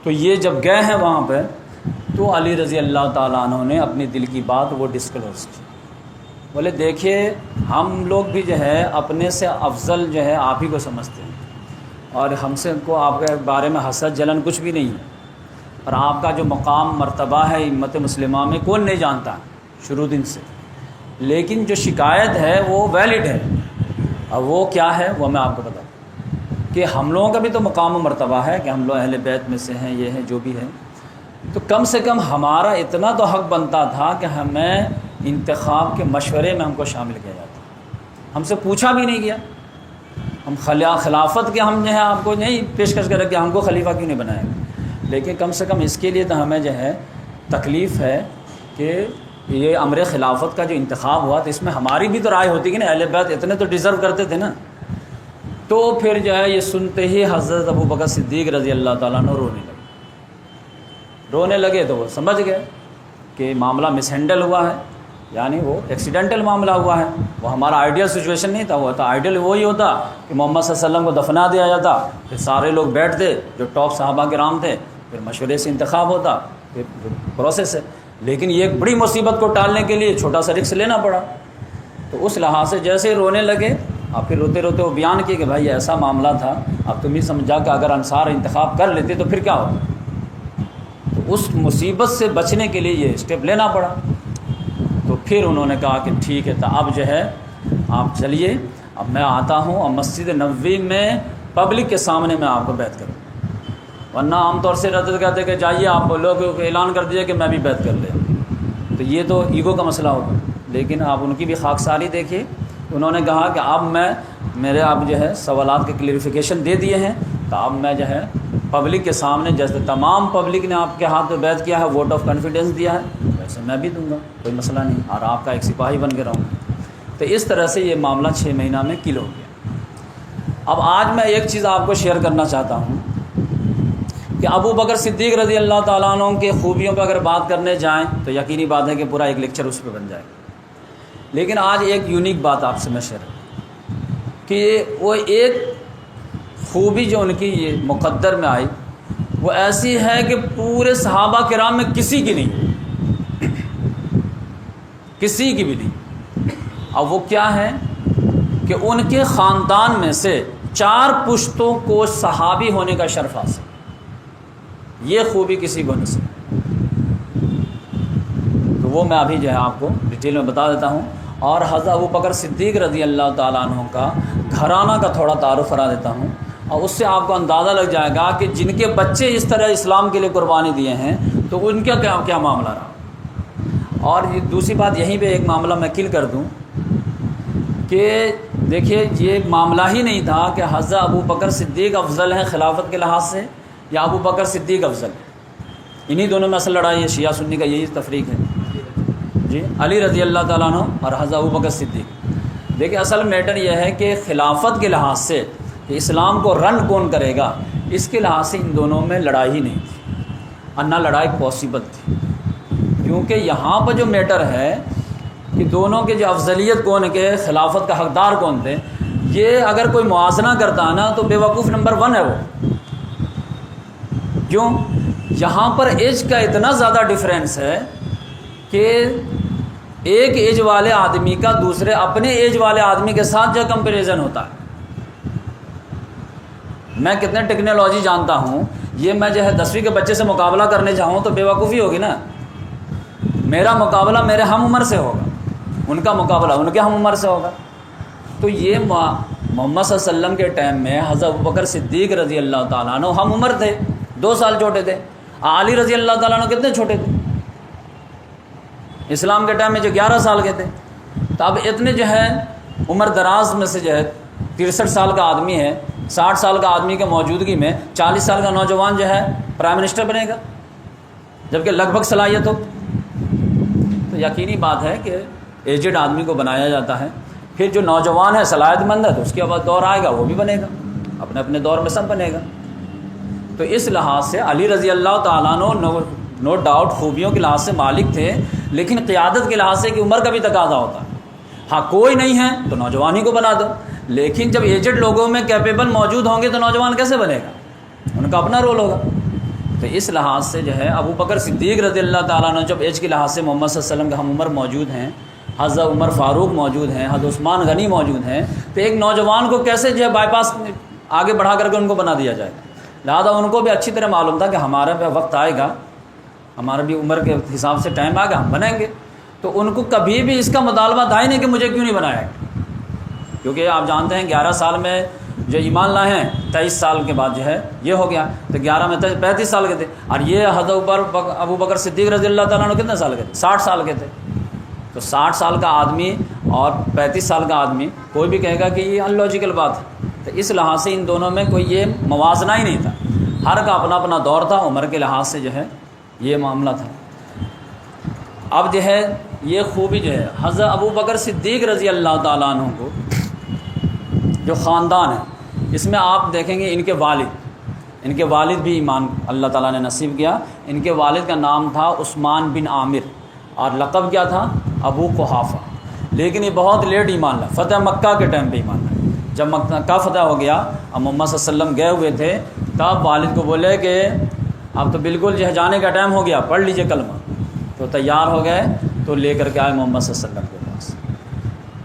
تو یہ جب گئے ہیں وہاں پہ تو علی رضی اللہ تعالیٰ عنہ نے اپنی دل کی بات وہ ڈسکلوز کی. بولے دیکھیے ہم لوگ بھی جو ہے اپنے سے افضل جو ہے آپ ہی کو سمجھتے ہیں، اور ہم سے کو آپ کے بارے میں حسد جلن کچھ بھی نہیں ہے، اور آپ کا جو مقام مرتبہ ہے امت مسلمہ میں کون نہیں جانتا شروع دن سے. لیکن جو شکایت ہے وہ ویلڈ ہے، اور وہ کیا ہے وہ میں آپ کو بتاؤں کہ ہم لوگوں کا بھی تو مقام و مرتبہ ہے کہ ہم لوگ اہل بیت میں سے ہیں، یہ ہیں جو بھی ہے. تو کم سے کم ہمارا اتنا تو حق بنتا تھا کہ ہمیں انتخاب کے مشورے میں ہم کو شامل کیا جاتا. ہم سے پوچھا بھی نہیں گیا. ہم خلافت کے ہم جو ہے آپ کو نہیں پیشکش کر کہ ہم کو خلیفہ کیوں نہیں بنائے گا، لیکن کم سے کم اس کے لیے تو ہمیں جو ہے تکلیف ہے کہ یہ امر خلافت کا جو انتخاب ہوا تو اس میں ہماری بھی تو رائے ہوتی کہ نا، اہل بیت اتنے تو ڈیزرو کرتے تھے نا. تو پھر جو ہے یہ سنتے ہی حضرت ابو بکر صدیق رضی اللہ تعالیٰ عنہ رونے لگے. تو وہ سمجھ گئے کہ معاملہ مس ہینڈل ہوا ہے، یعنی وہ ایکسیڈنٹل معاملہ ہوا ہے. وہ ہمارا آئیڈیل سچویشن نہیں تھا. وہ تھا آئیڈیل وہی ہوتا کہ محمد صلی اللہ علیہ وسلم کو دفنا دیا جاتا، پھر سارے لوگ بیٹھتے جو ٹاپ صحابہ کرام تھے، پھر مشورے سے انتخاب ہوتا، پھر پروسیس ہے. لیکن یہ ایک بڑی مصیبت کو ٹالنے کے لیے چھوٹا سا رسک لینا پڑا. تو اس لحاظ سے جیسے رونے لگے، اور پھر روتے روتے وہ بیان کیے کہ بھائی ایسا معاملہ تھا، اب تم ہی سمجھا کہ اگر انصار انتخاب کر لیتے تو پھر کیا ہوتا. تو اس مصیبت سے بچنے کے لیے یہ اسٹیپ لینا پڑا. تو پھر انہوں نے کہا کہ ٹھیک ہے، تو اب جو ہے آپ چلیے، اب میں آتا ہوں اور مسجد نبوی میں پبلک کے سامنے میں آپ کو بیعت کروں. ورنہ عام طور سے رد کہتے کہ جائیے آپ لوگ اعلان کر دیجیے کہ میں بھی بیعت کر لیا. تو یہ تو ایگو کا مسئلہ ہوگا. لیکن آپ ان کی بھی خاکساری دیکھیے. انہوں نے کہا کہ اب میرے آپ جو ہے سوالات کے کلیریفیکیشن دے دیے ہیں، تو اب میں جو ہے پبلک کے سامنے جیسے تمام پبلک نے آپ کے ہاتھ میں بیعت کیا ہے، ووٹ آف کانفیڈنس دیا ہے، ویسے میں بھی دوں گا، کوئی مسئلہ نہیں، اور آپ کا ایک سپاہی بن کے رہوں گا. تو اس طرح سے یہ معاملہ 6 مہینہ میں کل ہو گیا. اب آج میں ایک چیز آپ کو شیئر کرنا چاہتا ہوں کہ ابو بکر صدیق رضی اللہ تعالیٰ عنہ کے خوبیوں پہ اگر بات کرنے جائیں تو یقینی بات ہے کہ پورا ایک لیکچر اس پہ بن جائے گا. لیکن آج ایک یونیک بات آپ سے میں شیئر کروں کہ وہ ایک خوبی جو ان کی یہ مقدر میں آئی وہ ایسی ہے کہ پورے صحابہ کرام میں کسی کی نہیں، کسی کی بھی نہیں. اب وہ کیا ہے کہ ان کے خاندان میں سے 4 پشتوں کو صحابی ہونے کا شرف حاصل. یہ خوبی کسی کو نہیں. تو وہ میں ابھی جو ہے آپ کو ڈیٹیل میں بتا دیتا ہوں. اور حضرت ابو بکر صدیق رضی اللہ تعالیٰ عنہ کا گھرانہ کا تھوڑا تعارف کرا دیتا ہوں، اور اس سے آپ کو اندازہ لگ جائے گا کہ جن کے بچے اس طرح اسلام کے لیے قربانی دیے ہیں تو ان کا کیا معاملہ رہا۔ اور یہ دوسری بات یہیں پہ ایک معاملہ میں کل کر دوں کہ دیکھیے یہ معاملہ ہی نہیں تھا کہ حضرت ابو بکر صدیق افضل ہیں خلافت کے لحاظ سے یا ابو بکر صدیق افضل ہے، انہی دونوں میں اصل لڑائی ہے، شیعہ سنی کا یہی تفریق ہے جی، علی رضی اللہ تعالیٰ عنہ اور حضرت ابو بکر صدیق۔ دیکھیں اصل میٹر یہ ہے کہ خلافت کے لحاظ سے کہ اسلام کو رن کون کرے گا، اس کے لحاظ سے ان دونوں میں لڑائی ہی نہیں تھی، اور نہ لڑائی پاسبل تھی، کیونکہ یہاں پر جو میٹر ہے کہ دونوں کے جو افضلیت کون کے خلافت کا حقدار کون تھے، یہ اگر کوئی موازنہ کرتا ہے نا تو بیوقوف نمبر 1 ہے وہ۔ کیوں؟ یہاں پر ایج کا اتنا زیادہ ڈفرینس ہے کہ ایک ایج والے آدمی کا دوسرے اپنے ایج والے آدمی کے ساتھ جو کمپیریزن ہوتا ہے، میں کتنے ٹیکنالوجی جانتا ہوں، یہ میں جو ہے 10ویں کے بچے سے مقابلہ کرنے جاؤں تو بیوقوفی ہوگی نا، میرا مقابلہ میرے ہم عمر سے ہوگا، ان کا مقابلہ ان کے ہم عمر سے ہوگا۔ تو یہ محمد صلی اللہ علیہ وسلم کے ٹائم میں حضرت ابوبکر صدیق رضی اللہ تعالیٰ عنہ ہم عمر تھے، 2 سال چھوٹے تھے، علی رضی اللہ تعالیٰ عنہ کتنے چھوٹے تھے اسلام کے ٹائم میں، جو 11 سال کے تھے۔ تو اب اتنے جو ہے عمر دراز میں سے جو ہے 63 سال کا آدمی ہے، 60 سال کا آدمی کے موجودگی میں 40 سال کا نوجوان جو ہے پرائم منسٹر بنے گا، جبکہ لگ بھگ صلاحیت ہو۔ تو یقینی بات ہے کہ ایجڈ آدمی کو بنایا جاتا ہے، پھر جو نوجوان ہے صلاحیت مند ہے تو اس کے بعد دور آئے گا وہ بھی بنے گا، اپنے اپنے دور میں سب بنے گا۔ تو اس لحاظ سے علی رضی اللہ تعالیٰ عنہ نو ڈاؤٹ خوبیوں کے لحاظ سے مالک تھے، لیکن قیادت کے لحاظ سے کہ عمر کا بھی تقاضا ہوتا ہے۔ ہاں کوئی نہیں ہے تو نوجوان ہی کو بنا دو، لیکن جب ایجڈ لوگوں میں کیپیبل موجود ہوں گے تو نوجوان کیسے بنے گا، ان کا اپنا رول ہوگا۔ تو اس لحاظ سے جو ہے ابو بکر صدیق رضی اللہ تعالیٰ عنہ جب ایج کے لحاظ سے محمد صلی اللہ علیہ وسلم کے ہم عمر موجود ہیں، حضرت عمر فاروق موجود ہیں، حضرت عثمان غنی موجود ہیں، تو ایک نوجوان کو کیسے جو ہے بائی پاس آگے بڑھا کر کے ان کو بنا دیا جائے گا۔ لہٰذا ان کو بھی اچھی طرح معلوم تھا کہ ہمارا بھی وقت آئے گا، ہمارا بھی عمر کے حساب سے ٹائم آئے گا، ہم بنیں گے۔ تو ان کو کبھی بھی اس کا مطالبہ تھا ہی نہیں کہ مجھے کیوں نہیں بنایا گیا، کیونکہ آپ جانتے ہیں 11 سال میں جو ایمان لائے ہیں 23 سال کے بعد جو ہے یہ ہو گیا، تو 11 میں 35 سال کے تھے، اور یہ حضرت ابو بکر صدیق رضی اللہ تعالیٰ عنہ کتنے سال کے تھے، 60 سال کے تھے۔ تو 60 سال کا آدمی اور 35 سال کا آدمی، کوئی بھی کہے گا کہ یہ ان لاجیکل بات ہے۔ تو اس لحاظ سے ان دونوں میں کوئی یہ موازنہ ہی نہیں تھا، ہر کا اپنا اپنا دور تھا، عمر کے لحاظ سے جو ہے یہ معاملہ تھا۔ اب جو ہے یہ خوبی جو ہے حضرت ابو بکر صدیق رضی اللہ تعالیٰ عنہ کو جو خاندان ہے، اس میں آپ دیکھیں گے ان کے والد بھی ایمان اللہ تعالیٰ نے نصیب کیا۔ ان کے والد کا نام تھا عثمان بن عامر، اور لقب کیا تھا، ابو قحافہ۔ لیکن یہ بہت لیٹ ایمان لایا، فتح مکہ کے ٹائم پہ ایمان لایا۔ جب مکہ فتح ہو گیا اور محمد صلی اللہ علیہ وسلم گئے ہوئے تھے، تب والد کو بولے کہ اب تو بالکل جو ہے جانے کا ٹائم ہو گیا، پڑھ لیجئے کلمہ۔ تو تیار ہو گئے تو لے کر کے آئے محمد صلی اللہ علیہ وسلم کے پاس۔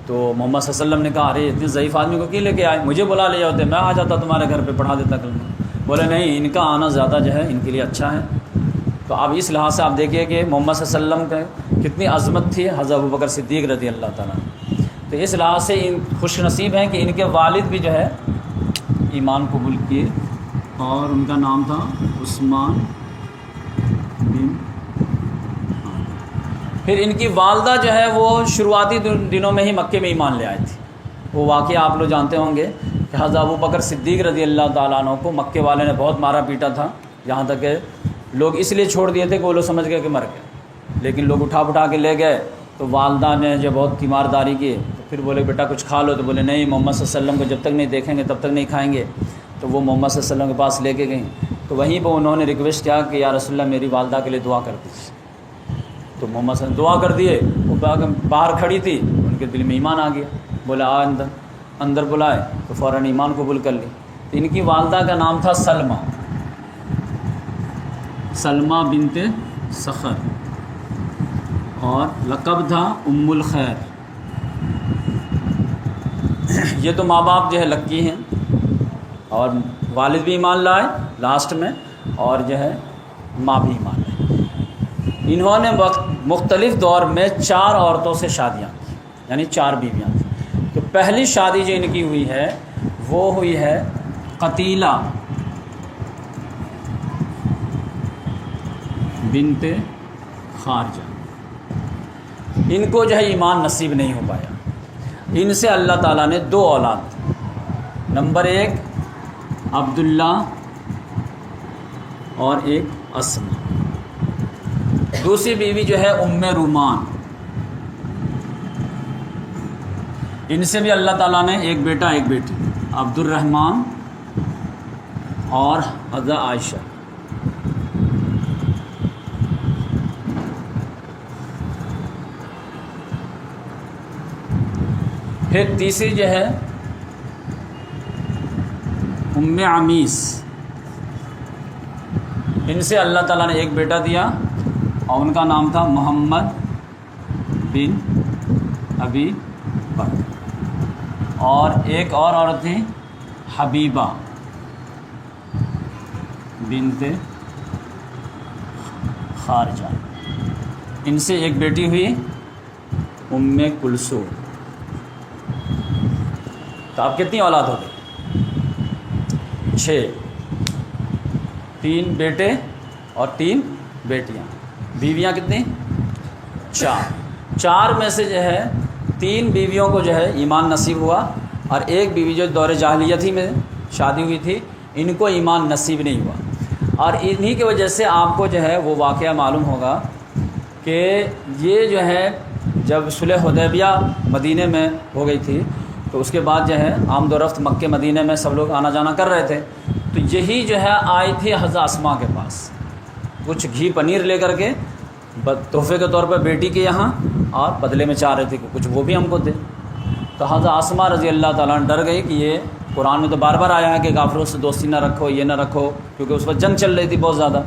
تو محمد صلی اللہ علیہ وسلم نے کہا ارے اتنے ضعیف آدمی کو کیوں لے کے آئے، مجھے بلا لے جاتے، میں آ جاتا تمہارے گھر پہ پڑھا دیتا کلمہ۔ بولے نہیں، ان کا آنا زیادہ جو ہے ان کے لیے اچھا ہے۔ تو اب اس لحاظ سے آپ دیکھیے کہ محمد صلی اللہ علیہ وسلم کا کتنی عظمت تھی حضرت ابو بکر صدیق رضی اللہ تعالیٰ۔ تو اس لحاظ سے ان خوش نصیب ہیں کہ ان کے والد بھی جو ہے ایمان قبول کیے، اور ان کا نام تھا عثمان بن۔ پھر ان کی والدہ جو ہے وہ شروعاتی دنوں میں ہی مکے میں ایمان لے آئی تھی۔ وہ واقعہ آپ لوگ جانتے ہوں گے کہ حضرت ابو بکر صدیق رضی اللہ تعالیٰ عنہ کو مکے والے نے بہت مارا پیٹا تھا، یہاں تک کہ لوگ اس لیے چھوڑ دیے تھے کہ وہ لوگ سمجھ گئے کہ مر گئے، لیکن لوگ اٹھا کے لے گئے۔ تو والدہ نے جو بہت تیمارداری کی، تو پھر بولے بیٹا کچھ کھا لو، تو بولے نہیں، محمد صلی اللہ علیہ وسلم کو جب تک نہیں دیکھیں گے تب تک نہیں کھائیں گے۔ تو وہ محمد صلی اللہ علیہ وسلم کے پاس لے کے گئیں، تو وہیں پہ انہوں نے ریکویسٹ کیا کہ یا رسول اللہ میری والدہ کے لیے دعا کر دیجیے۔ تو محمد صلی اللہ علیہ وسلم دعا کر دیے، وہ باہر کھڑی تھی، ان کے دل میں ایمان آ گیا، بولا آ اندر بلائے، تو فوراً ایمان قبول کر لی۔ تو ان کی والدہ کا نام تھا سلمہ بنت سخر، اور لقب تھا ام الخیر۔ یہ تو ماں باپ جو ہے لکی ہیں، اور والد بھی ایمان لائے لاسٹ میں، اور جو ہے ماں بھی ایمان لائی۔ انہوں نے مختلف دور میں 4 عورتوں سے شادیاں کی، یعنی 4 بیویاں تھیں۔ تو پہلی شادی جو ان کی ہوئی ہے وہ ہوئی ہے قتیلہ بنت خارجہ. ان کو جو ہے ایمان نصیب نہیں ہو پایا. ان سے اللہ تعالیٰ نے 2 اولاد دی. نمبر 1 عبداللہ اور ایک اسما. دوسری بیوی جو ہے ام رومان. ان سے بھی اللہ تعالیٰ نے ایک بیٹا ایک بیٹی عبد الرحمن اور حضرت عائشہ. پھر تیسری جو ہے ام عمیس. ان سے اللہ تعالیٰ نے ایک بیٹا دیا اور ان کا نام تھا محمد بن ابی بکر. اور ایک اور عورت تھی حبیبہ بنت خارجہ. ان سے ایک بیٹی ہوئی ام کلثوم. تو آپ کتنی اولاد ہو گئی؟ 6. 3 بیٹے اور 3 بیٹیاں. بیویاں کتنی؟ 4 میں سے جو ہے 3 بیویوں کو جو ہے ایمان نصیب ہوا اور ایک بیوی جو دور جاہلیت ہی میں شادی ہوئی تھی ان کو ایمان نصیب نہیں ہوا. اور انہی کی وجہ سے آپ کو جو ہے وہ واقعہ معلوم ہوگا کہ یہ جو ہے جب صلح حدیبیہ مدینے میں ہو گئی تھی تو اس کے بعد جو ہے آمد و رفت مکہ مدینے میں سب لوگ آنا جانا کر رہے تھے. تو یہی جو ہے آئی تھی حضرت اسما کے پاس کچھ گھی پنیر لے کر کے تحفے کے طور پر بیٹی کے یہاں اور بدلے میں چاہ رہے تھے کہ کچھ وہ بھی ہم کو دے. تو حضرت اسما رضی اللہ تعالیٰ عنہ ڈر گئی کہ یہ قرآن میں تو بار بار آیا ہے کہ کافروں سے دوستی نہ رکھو یہ نہ رکھو کیونکہ اس وقت جنگ چل رہی تھی بہت زیادہ.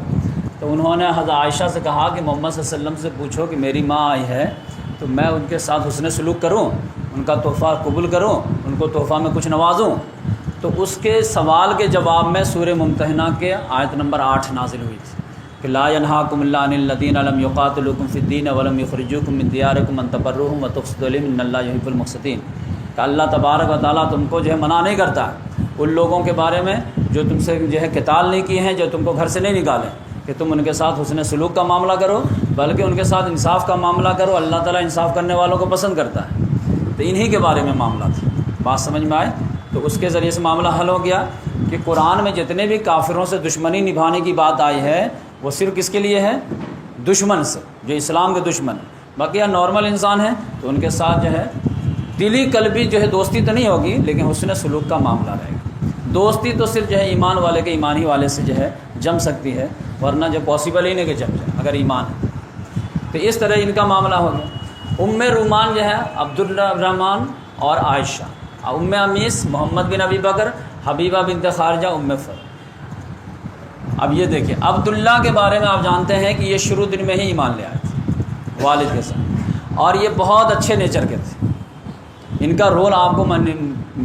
تو انہوں نے حضرت عائشہ سے کہا کہ محمد صلی اللہ علیہ وسلم سے پوچھو کہ میری ماں آئی ہے تو میں ان کے ساتھ حسن سلوک کروں ان کا تحفہ قبول کروں ان کو تحفہ میں کچھ نوازوں. تو اس کے سوال کے جواب میں سورہ ممتحنہ کے آیت نمبر 8 نازل ہوئی تھی کہ لا ينهاكم الله عن الذين لم يقاتلوكم في الدين ولم يخرجوكم من دياركم ان تبروهم وتقسطوا اليهم ان الله يحب المقسطين. کہ اللہ تبارک و تعالیٰ تم کو جو ہے منع نہیں کرتا ان لوگوں کے بارے میں جو تم سے جو ہے قتال نہیں کیے ہیں جو تم کو گھر سے نہیں نکالے کہ تم ان کے ساتھ حسن سلوک کا معاملہ کرو بلکہ ان کے ساتھ انصاف کا معاملہ کرو. اللہ تعالیٰ انصاف کرنے والوں کو پسند کرتا ہے. تو انہی کے بارے میں معاملہ تھا. بات سمجھ میں آئے؟ تو اس کے ذریعے سے معاملہ حل ہو گیا کہ قرآن میں جتنے بھی کافروں سے دشمنی نبھانے کی بات آئی ہے وہ صرف کس کے لیے ہے؟ دشمن سے جو اسلام کے دشمن. باقی یا نارمل انسان ہیں تو ان کے ساتھ جو ہے دلی قلبی جو ہے دوستی تو نہیں ہوگی لیکن حسن سلوک کا معاملہ رہے گا. دوستی تو صرف جو ہے ایمان والے کے ایمانی والے سے جو ہے جم سکتی ہے ورنہ جو پاسبل ہی نہیں کہ جم جائے اگر ایمان ہے. تو اس طرح ان کا معاملہ ہو گیا. ام رومان جو ہے عبد الرحمن اور عائشہ. ام عمیس محمد بن ابی بکر حبیبہ بنت خارجہ ام فر. اب یہ دیکھیں عبداللہ کے بارے میں آپ جانتے ہیں کہ یہ شروع دن میں ہی ایمان لے آئے تھے والد کے ساتھ اور یہ بہت اچھے نیچر کے تھے. ان کا رول آپ کو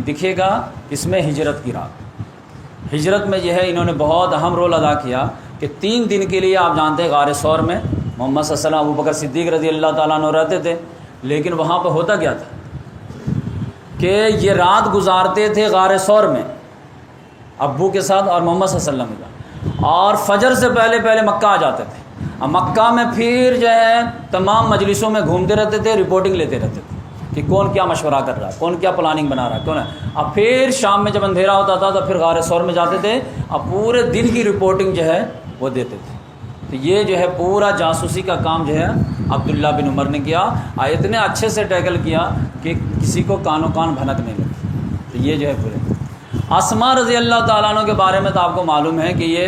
دکھے گا اس میں ہجرت کی رات. ہجرت میں جو ہے انہوں نے بہت اہم رول ادا کیا کہ 3 دن کے لیے آپ جانتے ہیں غار ثور میں محمد صلی اللہ علیہ وسلم ابوبکر صدیق رضی اللہ تعالیٰ عنہ رہتے تھے. لیکن وہاں پہ ہوتا کیا تھا کہ یہ رات گزارتے تھے غار ثور میں ابو کے ساتھ اور محمد صلی اللہ علیہ وسلم کا اور فجر سے پہلے مکہ آ جاتے تھے. اب مکہ میں پھر جو ہے تمام مجلسوں میں گھومتے رہتے تھے رپورٹنگ لیتے رہتے تھے کہ کون کیا مشورہ کر رہا ہے کون کیا پلاننگ بنا رہا ہے کون ہے. اب پھر شام میں جب اندھیرا ہوتا تھا تو پھر غار ثور میں جاتے تھے اب پورے دن کی رپورٹنگ جو ہے وہ دیتے تھے. تو یہ جو ہے پورا جاسوسی کا کام جو ہے عبداللہ بن عمر نے کیا اور اتنے اچھے سے ٹیکل کیا کہ کسی کو کانوں کان بھنک نہیں لگی. تو یہ جو ہے پورے اسما رضی اللہ تعالیٰ عنہ کے بارے میں تو آپ کو معلوم ہے کہ یہ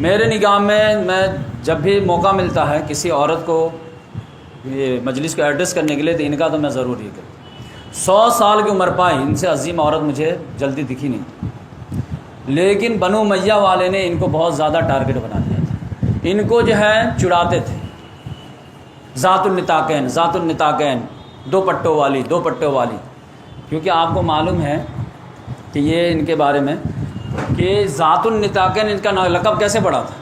میرے نگاہ میں جب بھی موقع ملتا ہے کسی عورت کو یہ مجلس کو ایڈریس کرنے کے لیے تو ان کا تو میں ضرور یہ کرتا. 100 سال کی عمر پائی ان سے عظیم عورت مجھے جلدی دکھی نہیں. لیکن بنو امیہ والے نے ان کو بہت زیادہ ٹارگٹ بنا دیا تھا. ان کو جو ہے چڑھاتے تھے ذات النطاقین 2 پٹوں والی کیونکہ آپ کو معلوم ہے کہ یہ ان کے بارے میں کہ ذات النطاقین ان کا لقب کیسے پڑا تھا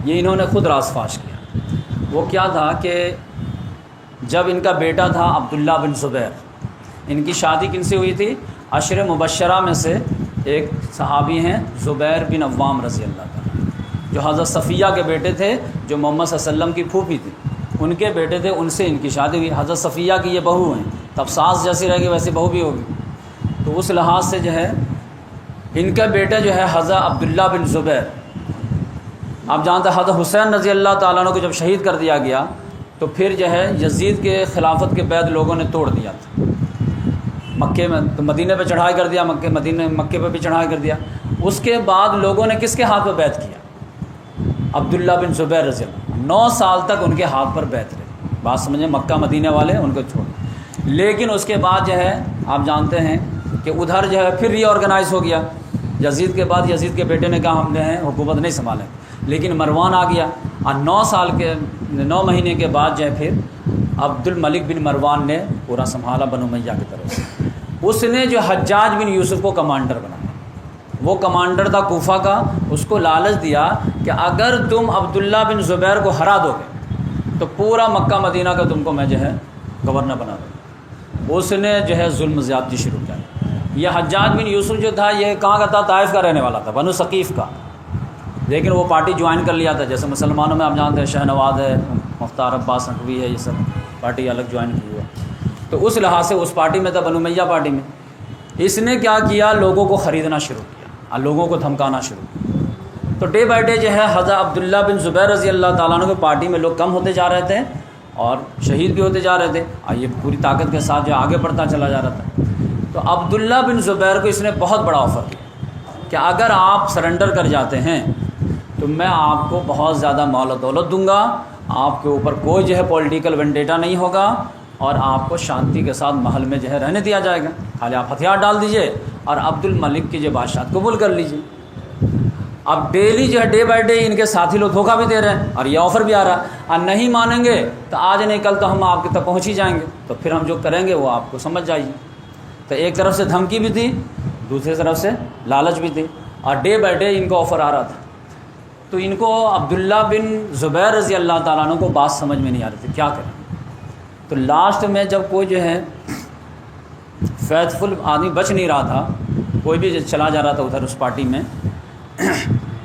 یہ انہوں نے خود راز فاش کیا. وہ کیا تھا کہ جب ان کا بیٹا تھا عبداللہ بن زبیر ان کی شادی کن سے ہوئی تھی؟ عشر مبشرہ میں سے ایک صحابی ہیں زبیر بن عوام رضی اللہ تعالیٰ، جو حضرت صفیہ کے بیٹے تھے، جو محمد صلی اللہ علیہ وسلم کی پھوپھی تھی، ان کے بیٹے تھے، ان سے ان کی شادی ہوئی۔ حضرت صفیہ کی یہ بہو ہیں، تب ساس جیسی رہے گی ویسی بہو بھی ہوگی، تو اس لحاظ سے جو ہے ان کا بیٹا جو ہے حضرت عبداللہ بن زبیر، آپ جانتے ہیں حضرت حسین رضی اللہ تعالیٰ عنہ کو جب شہید کر دیا گیا تو پھر جو ہے یزید کے خلافت کے بعد لوگوں نے توڑ دیا تھا، مکے میں تو مدینے پہ چڑھائی کر دیا، مکے پہ بھی چڑھائی کر دیا۔ اس کے بعد لوگوں نے کس کے ہاتھ پہ بیعت کیا؟ عبداللہ بن زبیر رضی اللہ، 9 سال تک ان کے ہاتھ پر بیعت رہی، بات سمجھیں، مکہ مدینے والے ان کو چھوڑ، لیکن اس کے بعد جو ہے آپ جانتے ہیں کہ ادھر جو ہے پھر ری آرگنائز ہو گیا، یزید کے بعد یزید کے بیٹے نے کہا ہم جو ہے حکومت نہیں سنبھالیں، لیکن مروان آ گیا، اور 9 مہینے کے بعد جو ہے پھر عبد الملک بن مروان نے پورا سنبھالا بنو امیہ کی طرف سے۔ اس نے جو حجاج بن یوسف کو کمانڈر بنایا، وہ کمانڈر تھا کوفہ کا، اس کو لالچ دیا کہ اگر تم عبداللہ بن زبیر کو ہرا دو گے تو پورا مکہ مدینہ کا تم کو میں جو ہے گورنر بنا دوں۔ اس نے جو ہے ظلم زیادتی شروع کیا۔ یہ حجاج بن یوسف جو تھا یہ کہاں کا تھا؟ طائف کا رہنے والا تھا، بنو ثقیف کا، لیکن وہ پارٹی جوائن کر لیا تھا، جیسے مسلمانوں میں آپ جانتے ہیں شہنواز ہے، مختار عباس نقوی ہے، یہ سب پارٹی الگ جوائن کی ہوا، تو اس لحاظ سے اس پارٹی میں تھا، بنو امیہ پارٹی میں۔ اس نے کیا کیا؟ لوگوں کو خریدنا شروع کیا اور لوگوں کو دھمکانا شروع کیا، تو ڈے بائی ڈے جو ہے حضرت عبداللہ بن زبیر رضی اللہ تعالیٰ عنہ کی پارٹی میں لوگ کم ہوتے جا رہے تھے اور شہید بھی ہوتے جا رہے تھے، اور یہ پوری طاقت کے ساتھ جو آگے بڑھتا چلا جا رہا تھا۔ تو عبداللہ بن زبیر کو اس نے بہت بڑا آفر دیا کہ اگر آپ سرنڈر کر جاتے ہیں تو میں آپ کو بہت زیادہ مال و دولت دوں گا، آپ کے اوپر کوئی جو ہے پولیٹیکل وینڈیٹا نہیں ہوگا، اور آپ کو شانتی کے ساتھ محل میں جو ہے رہنے دیا جائے گا، خالی آپ ہتھیار ڈال دیجئے اور عبد الملک کی جو بادشاہت قبول کر لیجئے۔ اب ڈیلی جو ہے ڈے بائی ڈے ان کے ساتھی لوگ دھوکہ بھی دے رہے ہیں اور یہ آفر بھی آ رہا ہے، اور نہیں مانیں گے تو آج نہیں کل تو ہم آپ کے تک پہنچ ہی جائیں گے، تو پھر ہم جو کریں گے وہ آپ کو سمجھ جائیے۔ تو ایک طرف سے دھمکی بھی تھی، دوسری طرف سے لالچ بھی تھی، اور ڈے بائی ڈے ان کو آفر آ رہا تھا۔ تو ان کو عبداللہ بن زبیر رضی اللہ تعالیٰ عنہ کو بات سمجھ میں نہیں آ رہی تھی کیا کریں۔ تو لاسٹ میں جب کوئی جو ہے فیتھ فل آدمی بچ نہیں رہا تھا، کوئی بھی چلا جا رہا تھا ادھر اس پارٹی میں،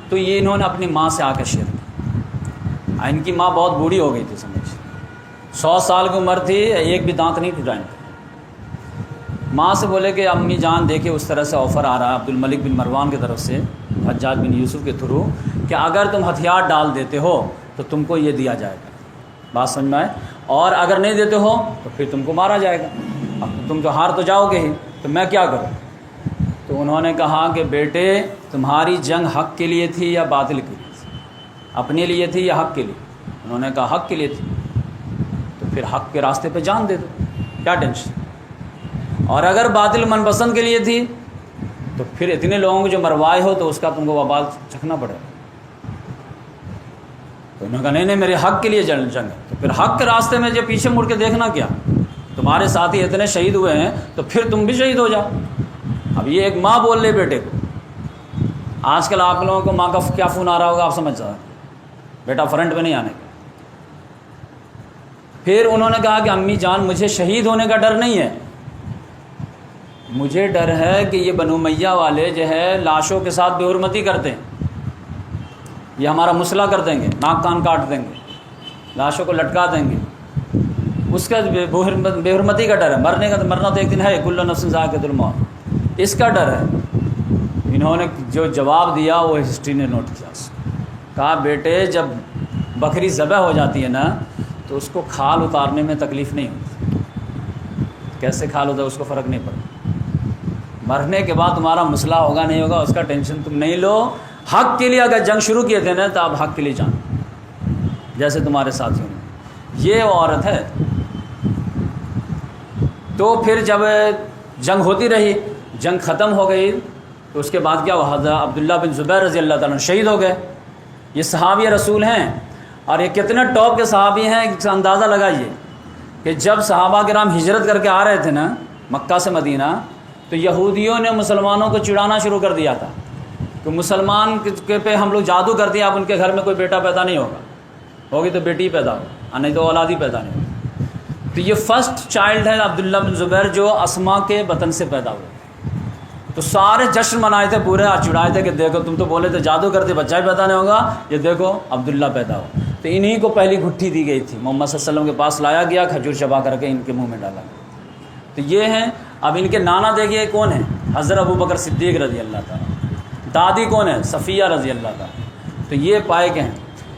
تو یہ انہوں نے اپنی ماں سے آ کے شیئر کیا۔ ان کی ماں بہت بوڑھی ہو گئی تھی، سمجھ 100 سال کی عمر تھی، ایک بھی دانت نہیں ٹوٹائیں تھے۔ ماں سے بولے کہ امی جان دیکھیں اس طرح سے آفر آ رہا ہے عبد الملک بن مروان کی طرف سے حجاج بن یوسف کے تھرو کہ اگر تم ہتھیار ڈال دیتے ہو تو تم کو یہ دیا جائے گا، بات سمجھ میں آئے، اور اگر نہیں دیتے ہو تو پھر تم کو مارا جائے گا، اب تم تو ہار تو جاؤ گے ہی، تو میں کیا کروں؟ تو انہوں نے کہا کہ بیٹے تمہاری جنگ حق کے لیے تھی یا باطل کے لیے تھی؟ اپنے لیے تھی یا حق کے لیے؟ انہوں نے کہا حق کے لیے تھی۔ تو پھر حق کے راستے پہ جان دے دو، کیا ٹینشن؟ اور اگر باطل من پسند کے لیے تھی تو پھر اتنے لوگوں کو جو مروائے ہو تو اس کا تم کو وبال چکھنا پڑے گا۔ تو انہوں نے کہا نہیں میرے حق کے لیے جنگ ہے۔ تو پھر حق کے راستے میں جو پیچھے مڑ کے دیکھنا کیا، تمہارے ساتھی اتنے شہید ہوئے ہیں تو پھر تم بھی شہید ہو جاؤ۔ اب یہ ایک ماں بول لے بیٹے کو، آج کل آپ لوگوں کو ماں کا کیا فون آ رہا ہوگا آپ سمجھ جائیں، بیٹا فرنٹ میں نہیں آنے کا۔ پھر انہوں نے کہا کہ امی جان مجھے شہید ہونے کا ڈر نہیں ہے، مجھے ڈر ہے کہ یہ بنو امیہ والے جو ہے لاشوں کے ساتھ بے حرمتی کرتے ہیں، یہ ہمارا مسئلہ کر دیں گے، ناک کان کاٹ دیں گے، لاشوں کو لٹکا دیں گے، اس کا بے حرمتی کا ڈر ہے، مرنے کا مرنا تو ایک دن ہے، کل نفس ذائقۃ الموت، اس کا ڈر ہے۔ انہوں نے جو جواب دیا وہ ہسٹری نے نوٹ کیا، کہا بیٹے جب بکری ذبح ہو جاتی ہے نا تو اس کو کھال اتارنے میں تکلیف نہیں ہوتی، کیسے کھال ہوتا ہے اس کو فرق نہیں پڑتا، مرنے کے بعد تمہارا مسئلہ ہوگا نہیں ہوگا اس کا ٹینشن تم نہیں لو، حق کے لیے اگر جنگ شروع کیے تھے نا تو آپ حق کے لیے جانا، جیسے تمہارے ساتھیوں نے، یہ وہ عورت ہے۔ تو پھر جب جنگ ہوتی رہی، جنگ ختم ہو گئی تو اس کے بعد کیا ہوا، حضرت عبداللہ بن زبیر رضی اللہ تعالیٰ عنہ شہید ہو گئے۔ یہ صحابی رسول ہیں اور یہ کتنے ٹاپ کے صحابی ہیں، اندازہ لگائیے کہ جب صحابہ کرام ہجرت کر کے آ رہے تھے نا مکہ سے مدینہ تو یہودیوں نے مسلمانوں کو چڑھانا شروع کر دیا تھا کہ مسلمان کے پہ ہم لوگ جادو کر دیا، اب ان کے گھر میں کوئی بیٹا پیدا نہیں ہوگا، ہوگی تو بیٹی پیدا ہو اور نہیں تو اولاد ہی پیدا نہیں ہوگی۔ تو یہ فرسٹ چائلڈ ہے عبداللہ بن زبیر جو اسما کے بطن سے پیدا ہوئے. تو سارے جشن منائے تھے، پورے چڑھائے تھے کہ دیکھو تم تو بولے تھے جادو کرتے بچہ ہی پیدا نہیں ہوگا، یہ دیکھو عبداللہ پیدا ہو. تو انہی کو پہلی گھٹی دی گئی تھی، محمد صلی اللہ علیہ وسلم کے پاس لایا گیا، کھجور چبا کر کے ان کے منہ میں ڈالا گیا. تو یہ ہیں. اب ان کے نانا دیکھیے کون ہیں، حضرت ابو بکر صدیق رضی اللہ تعالیٰ. دادی کون ہے، صفیہ رضی اللہ تعالیٰ. تو یہ پائے کے ہیں.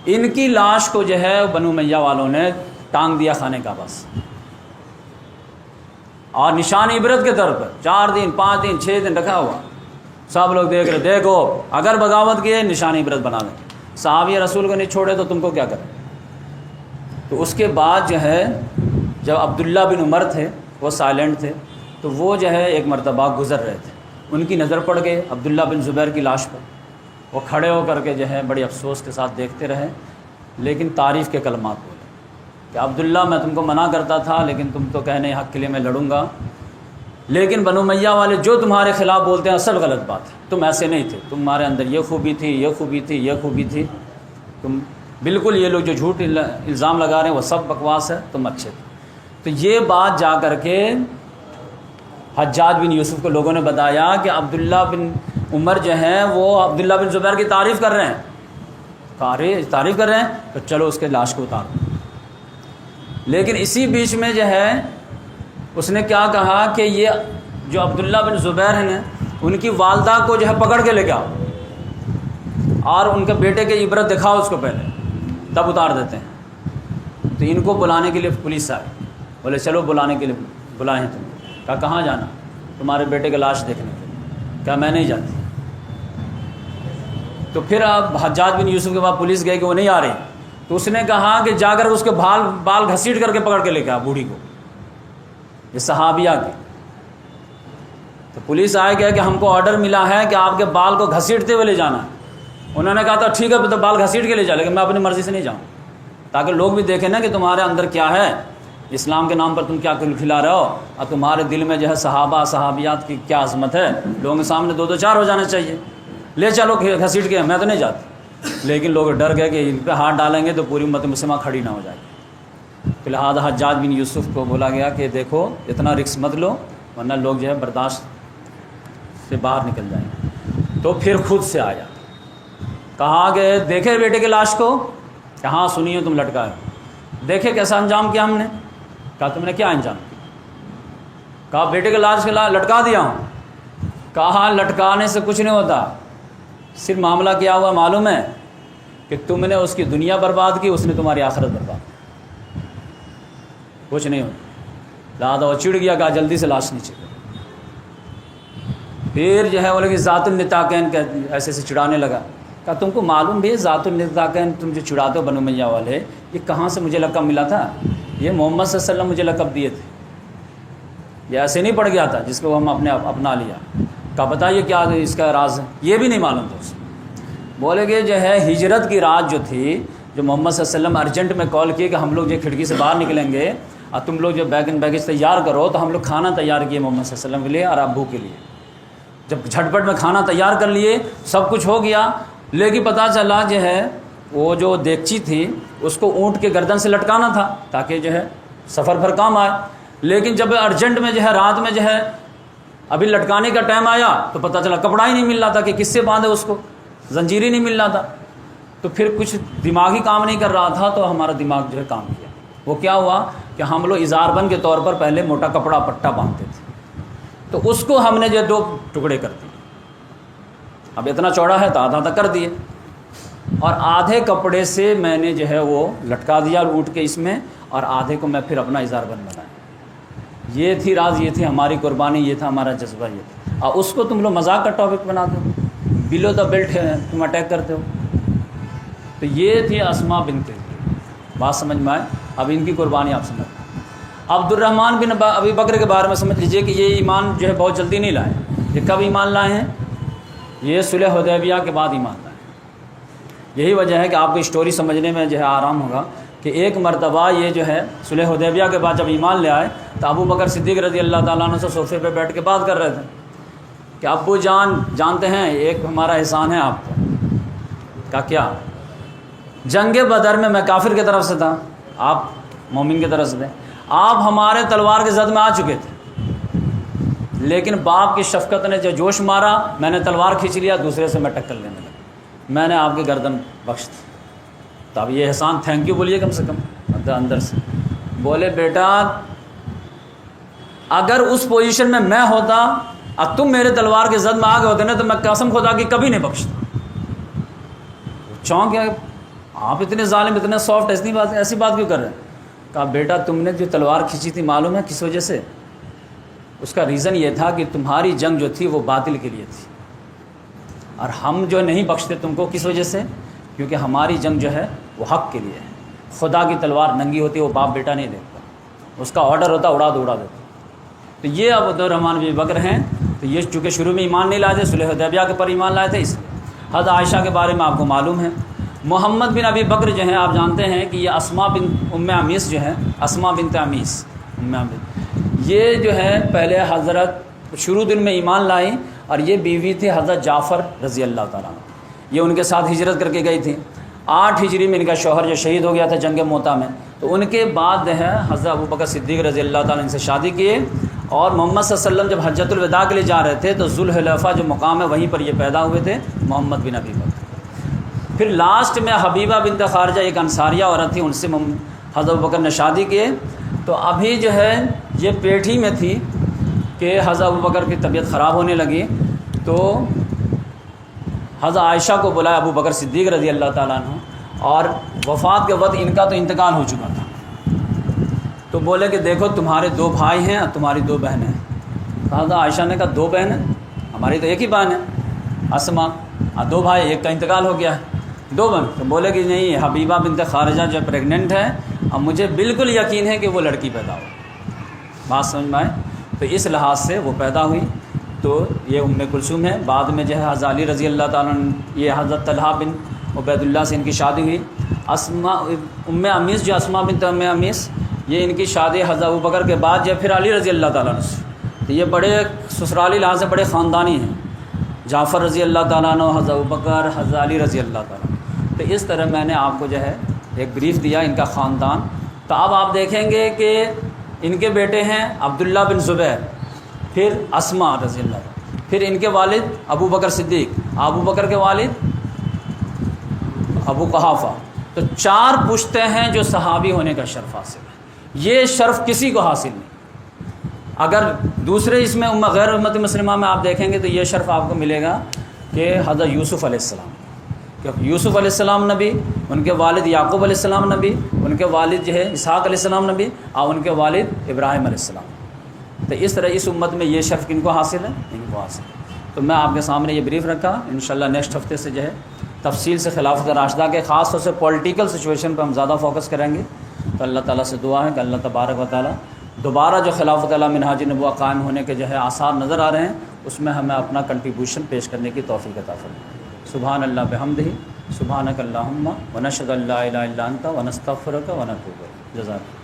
ان کی لاش کو جو ہے بنو امیہ والوں نے ٹانگ دیا خانے کعبہ سے، اور نشان عبرت کے طور پر 4 دن 5 دن 6 دن رکھا ہوا. سب لوگ دیکھ رہے، دیکھو اگر بغاوت کیے نشان عبرت بنا دیں. صحابی رسول کو نہیں چھوڑے تو تم کو کیا کریں. تو اس کے بعد جو ہے جب عبداللہ بن عمر تھے وہ سائلنٹ تھے، تو وہ جو ہے ایک مرتبہ گزر رہے تھے، ان کی نظر پڑ گئی عبداللہ بن زبیر کی لاش پر. وہ کھڑے ہو کر کے جو ہے بڑی افسوس کے ساتھ دیکھتے رہے، لیکن تعریف کے کلمات بولے کہ عبداللہ میں تم کو منع کرتا تھا لیکن تم تو کہنے حق کے لیے میں لڑوں گا، لیکن بنو امیہ والے جو تمہارے خلاف بولتے ہیں اصل غلط بات ہے. تم ایسے نہیں تھے، تمہارے اندر یہ خوبی تھی، یہ خوبی تھی، یہ خوبی تھی. تم بالکل، یہ لوگ جو جھوٹ الزام لگا رہے ہیں وہ سب بکواس ہے، تم اچھے تھے. تو یہ بات جا کر کے حجاج بن یوسف کو لوگوں نے بتایا کہ عبداللہ بن عمر جو ہیں وہ عبداللہ بن زبیر کی تعریف کر رہے ہیں، تعریف کر رہے ہیں، تو چلو اس کے لاش کو اتارو. لیکن اسی بیچ میں جو ہے اس نے کیا کہا کہ یہ جو عبداللہ بن زبیر ہیں ان کی والدہ کو جو ہے پکڑ کے لے کے آؤ اور ان کے بیٹے کے عبرت دکھاؤ اس کو پہلے، تب اتار دیتے ہیں. تو ان کو بلانے کے لیے پولیس آئی، بولے چلو بلانے کے لیے بلائے ہیں. تم کہا کہاں جانا، تمہارے بیٹے کے لاش دیکھنے کے لیے. کیا میں نہیں جاتی. تو پھر اب حجاج بن یوسف کے بعد پولیس گئی کہ وہ نہیں آ رہی. تو اس نے کہا کہ جا کر اس کے بال گھسیٹ کر کے پکڑ کے لے کے آ بوڑھی کو، یہ صحابیہ کی. تو پولیس آئے گیا کہ ہم کو آرڈر ملا ہے کہ آپ کے بال کو گھسیٹتے ہوئے لے جانا ہے. انہوں نے کہا تھا ٹھیک ہے تو بال گھسیٹ کے لے جا، لیکن میں اپنی مرضی سے نہیں جاؤں، تاکہ لوگ بھی دیکھیں نا کہ تمہارے اندر کیا ہے، اسلام کے نام پر تم کیا کھلا رہے ہو، اور تمہارے دل میں جو ہے صحابہ صحابیات کی کیا عظمت ہے. لوگوں کے سامنے 2 4 ہو جانا چاہیے. لے چلو گھسیٹ کے، میں تو نہیں جاتی. لیکن لوگ ڈر گئے کہ ان پہ ہاتھ ڈالیں گے تو پوری امت مسلمہ کھڑی نہ ہو جائے گی. تو لہٰذا حجاج بن یوسف کو بولا گیا کہ دیکھو اتنا رکس مت لو ورنہ لوگ جو ہے برداشت سے باہر نکل جائیں گے. تو پھر خود سے آیا، کہا کہ دیکھے بیٹے کے لاش کو، کہ ہاں سنیے تم لٹکا ہے، دیکھے کیسا انجام کیا ہم نے. کہا تم نے کیا انجام کیا. کہا بیٹے کے لاش کے لٹکا دیا ہوں. کہا لٹکانے سے کچھ نہیں ہوتا، صرف معاملہ کیا ہوا معلوم ہے کہ تم نے اس کی دنیا برباد کی، اس نے تمہاری آخرت برباد کی، کچھ نہیں ہوتا. لہٰذا وہ چڑ گیا، کہا جلدی سے لاش نیچے. پھر جو ہے وہ لوگ ذات النطاقین ایسے سے چڑھانے لگا. کہا تم کو معلوم بھی ہے ذات النطاقین تم جو چڑھاتے ہو بنو امیہ والے، یہ کہاں سے مجھے لقب ملا تھا؟ یہ محمد صلی اللہ علیہ وسلم مجھے لقب دیے تھے، یہ ایسے نہیں پڑ گیا تھا جس کو ہم اپنا لیا. کہا بتائیے کیا اس کا راز ہے؟ یہ بھی نہیں معلوم تھا اسے. بولے کہ جو ہے ہجرت کی رات جو تھی، جو محمد صلی اللہ علیہ وسلم ارجنٹ میں کال کیے کہ ہم لوگ جو کھڑکی سے باہر نکلیں گے اور تم لوگ جو بیگ اینڈ بیگیج تیار کرو، تو ہم لوگ کھانا تیار کیے محمد صلی اللہ علیہ وسلم کے لیے اور ابو کے لیے. جب جھٹپٹ میں کھانا تیار کر لیے، سب کچھ ہو گیا، لیکن پتہ چلا جو ہے وہ جو دیگچی تھی اس کو اونٹ کے گردن سے لٹکانا تھا تاکہ جو ہے سفر بھر کام آئے. لیکن جب ارجنٹ میں جو ہے رات میں جو ہے ابھی لٹکانے کا ٹائم آیا تو پتہ چلا کپڑا ہی نہیں مل رہا تھا کہ کس سے باندھے اس کو، زنجیر ہی نہیں مل رہا تھا. تو پھر کچھ دماغی کام نہیں کر رہا تھا، تو ہمارا دماغ جو ہے کام کیا. وہ کیا ہوا کہ ہم لوگ اظہار بند کے طور پر پہلے موٹا کپڑا پٹا باندھتے تھے، تو اس کو ہم نے جو 2 ٹکڑے کر دیے. اب اتنا چوڑا ہے تو آدھا آدھا کر دیے، اور آدھے کپڑے سے میں نے جو ہے وہ لٹکا دیا اونٹ کے اس میں، اور آدھے کو میں پھر اپنا اظہار بند بنایا. یہ تھی راز، یہ تھی ہماری قربانی، یہ تھا ہمارا جذبہ. یہ تھا، اور اس کو تم لوگ مذاق کا ٹاپک بنا دو، بلو دا بیلٹ ہے تم اٹیک کرتے ہو. تو یہ تھی اسماء بنت، بات سمجھ میں آئے. اب ان کی قربانی آپ سمجھ. عبد الرحمن بن ابی بکر کے بارے میں سمجھ لیجئے کہ یہ ایمان جو ہے بہت جلدی نہیں لائے. یہ کب ایمان لائے ہیں؟ یہ صلح حدیبیہ کے بعد ایمان لائے. یہی وجہ ہے کہ آپ کو اسٹوری سمجھنے میں جو ہے آرام ہوگا کہ ایک مرتبہ یہ جو ہے صلح حدیبیہ کے بعد جب ایمان لے آئے تو ابو بکر صدیق رضی اللہ تعالیٰ عنہ سے صوفے پہ بیٹھ کے بات کر رہے تھے کہ ابو جان جانتے ہیں ایک ہمارا احسان ہے آپ کو. کہا کیا؟ جنگ بدر میں کافر کی طرف سے تھا، آپ مومن کی طرف سے تھے. آپ ہمارے تلوار کے زد میں آ چکے تھے، لیکن باپ کی شفقت نے جو جوش مارا، میں نے تلوار کھینچ لیا، دوسرے سے میں ٹکر لینے لگا، میں نے آپ کی گردن بخش دی۔ تو اب یہ احسان تھینک یو بولیے کم سے کم اندر سے۔ بولے بیٹا اگر اس پوزیشن میں ہوتا اب تم میرے تلوار کے زد میں آ گئے ہوتے نا تو میں قسم خدا کی کبھی نہیں بخشتا۔ چونک ہے آپ اتنے ظالم، اتنے سافٹ، ایسی بات کیوں کر رہے ہیں؟ کہا بیٹا تم نے جو تلوار کھینچی تھی معلوم ہے کس وجہ سے؟ اس کا ریزن یہ تھا کہ تمہاری جنگ جو تھی وہ باطل کے لیے تھی، اور ہم جو نہیں بخشتے تم کو کس وجہ سے؟ کیونکہ ہماری جنگ جو ہے وہ حق کے لیے ہے۔ خدا کی تلوار ننگی ہوتی ہے، وہ باپ بیٹا نہیں دیکھتا، اس کا آرڈر ہوتا اڑا دو اڑا دیتا۔ تو یہ اب عبدالرحمن بن بکر ہیں، تو یہ چونکہ شروع میں ایمان نہیں لائے تھے، صلح حدیبیہ کے پر ایمان لائے تھے، اس لیے حضرت عائشہ کے بارے میں آپ کو معلوم ہے۔ محمد بن ابی بکر جو ہیں آپ جانتے ہیں کہ یہ اسماء بنت ام عمیس جو ہے، اسماء بنت عمیس یہ جو ہے پہلے حضرت شروع دن میں ایمان لائیں، اور یہ بیوی تھی حضرت جعفر رضی اللہ تعالیٰ عنہ، یہ ان کے ساتھ ہجرت کر کے گئی تھی۔ 8 ہجری میں ان کا شوہر جو شہید ہو گیا تھا جنگ موتا میں، تو ان کے بعد جو ہے حضرت ابوبکر صدیق رضی اللہ تعالیٰ ان سے شادی کیے، اور محمد صلی اللہ علیہ وسلم جب حجۃ الوداع کے لیے جا رہے تھے تو ذوالحلیفہ جو مقام ہے وہیں پر یہ پیدا ہوئے تھے محمد بن ابی بکر۔ پھر لاسٹ میں حبیبہ بنت خارجہ ایک انصاریہ عورت تھی، ان سے حضرت ابوبکر نے شادی کیے۔ تو ابھی جو ہے یہ پیٹھی میں تھی کہ حضرت ابوبکر کی طبیعت خراب ہونے لگی، تو حضرت عائشہ کو بلایا ابوبکر صدیق رضی اللہ تعالیٰ عنہ، اور وفات کے وقت ان کا تو انتقال ہو چکا تھا، تو بولے کہ دیکھو تمہارے 2 بھائی ہیں اور تمہاری 2 بہنیں ہیں۔ حضرت عائشہ نے کہا 2 بہنیں؟ ہماری تو ایک ہی بہن ہے اسما، اور 2 بھائی، ایک کا انتقال ہو گیا ہے، 2 بہن۔ تو بولے کہ نہیں، حبیبہ بنت خارجہ جو پریگننٹ ہے، اب مجھے بالکل یقین ہے کہ وہ لڑکی پیدا ہو۔ بات سمجھ میں آئے؟ تو اس لحاظ سے وہ پیدا ہوئی، تو یہ ام کلثوم ہے۔ بعد میں جو ہے حضرت علی رضی اللہ تعالیٰ عنہ، یہ حضرت طلحہ بن عبید اللہ سے ان کی شادی ہوئی۔ اسماء ام عمیس جو اسماء بنت ام عمیس، یہ ان کی شادی حضرت ابوبکر کے بعد جو پھر علی رضی اللہ تعالیٰ عنہ سے، تو یہ بڑے سسرالی لحاظ سے بڑے خاندانی ہیں، جعفر رضی اللہ تعالیٰ عنہ، حضرت ابوبکر، حضرت علی رضی اللہ تعالیٰ عنہ۔ تو اس طرح میں نے آپ کو جو ہے ایک بریف دیا ان کا خاندان۔ تو اب آپ دیکھیں گے کہ ان کے بیٹے ہیں عبداللہ بن زبیر، پھر اسماء رضی اللہ عنہ، پھر ان کے والد ابو بکر صدیق، ابو بکر کے والد ابو قحافہ۔ تو 4 پشتے ہیں جو صحابی ہونے کا شرف حاصل ہے۔ یہ شرف کسی کو حاصل نہیں۔ اگر دوسرے اس میں غیر امت مسلمہ میں آپ دیکھیں گے تو یہ شرف آپ کو ملے گا کہ حضرت یوسف علیہ السلام، کہ یوسف علیہ السلام نبی، ان کے والد یعقوب علیہ السلام نبی، ان کے والد جو ہے اسحاق علیہ السلام نبی، اور ان کے والد ابراہیم علیہ السلام۔ تو اس طرح اس امت میں یہ شرف کن کو حاصل ہے؟ ان کو حاصل ہے۔ تو میں آپ کے سامنے یہ بریف رکھا، انشاءاللہ نیکسٹ ہفتے سے جو ہے تفصیل سے خلافت راشدہ کے خاص طور سے پولیٹیکل سچویشن پہ ہم زیادہ فوکس کریں گے۔ تو اللہ تعالیٰ سے دعا ہے کہ اللہ تبارک و تعالیٰ دوبارہ جو خلافت علی منہاج نبوہ قائم ہونے کے جو ہے آثار نظر آ رہے ہیں، اس میں ہمیں اپنا کنٹریبیوشن پیش کرنے کی توفیق عطا فرمائے۔ سبحان اللہ بحمدہ، سبحانک اللہم ونشہد ان لا الہ الا انت ونستغفرک ونتوب الیک۔ جزاک اللہ۔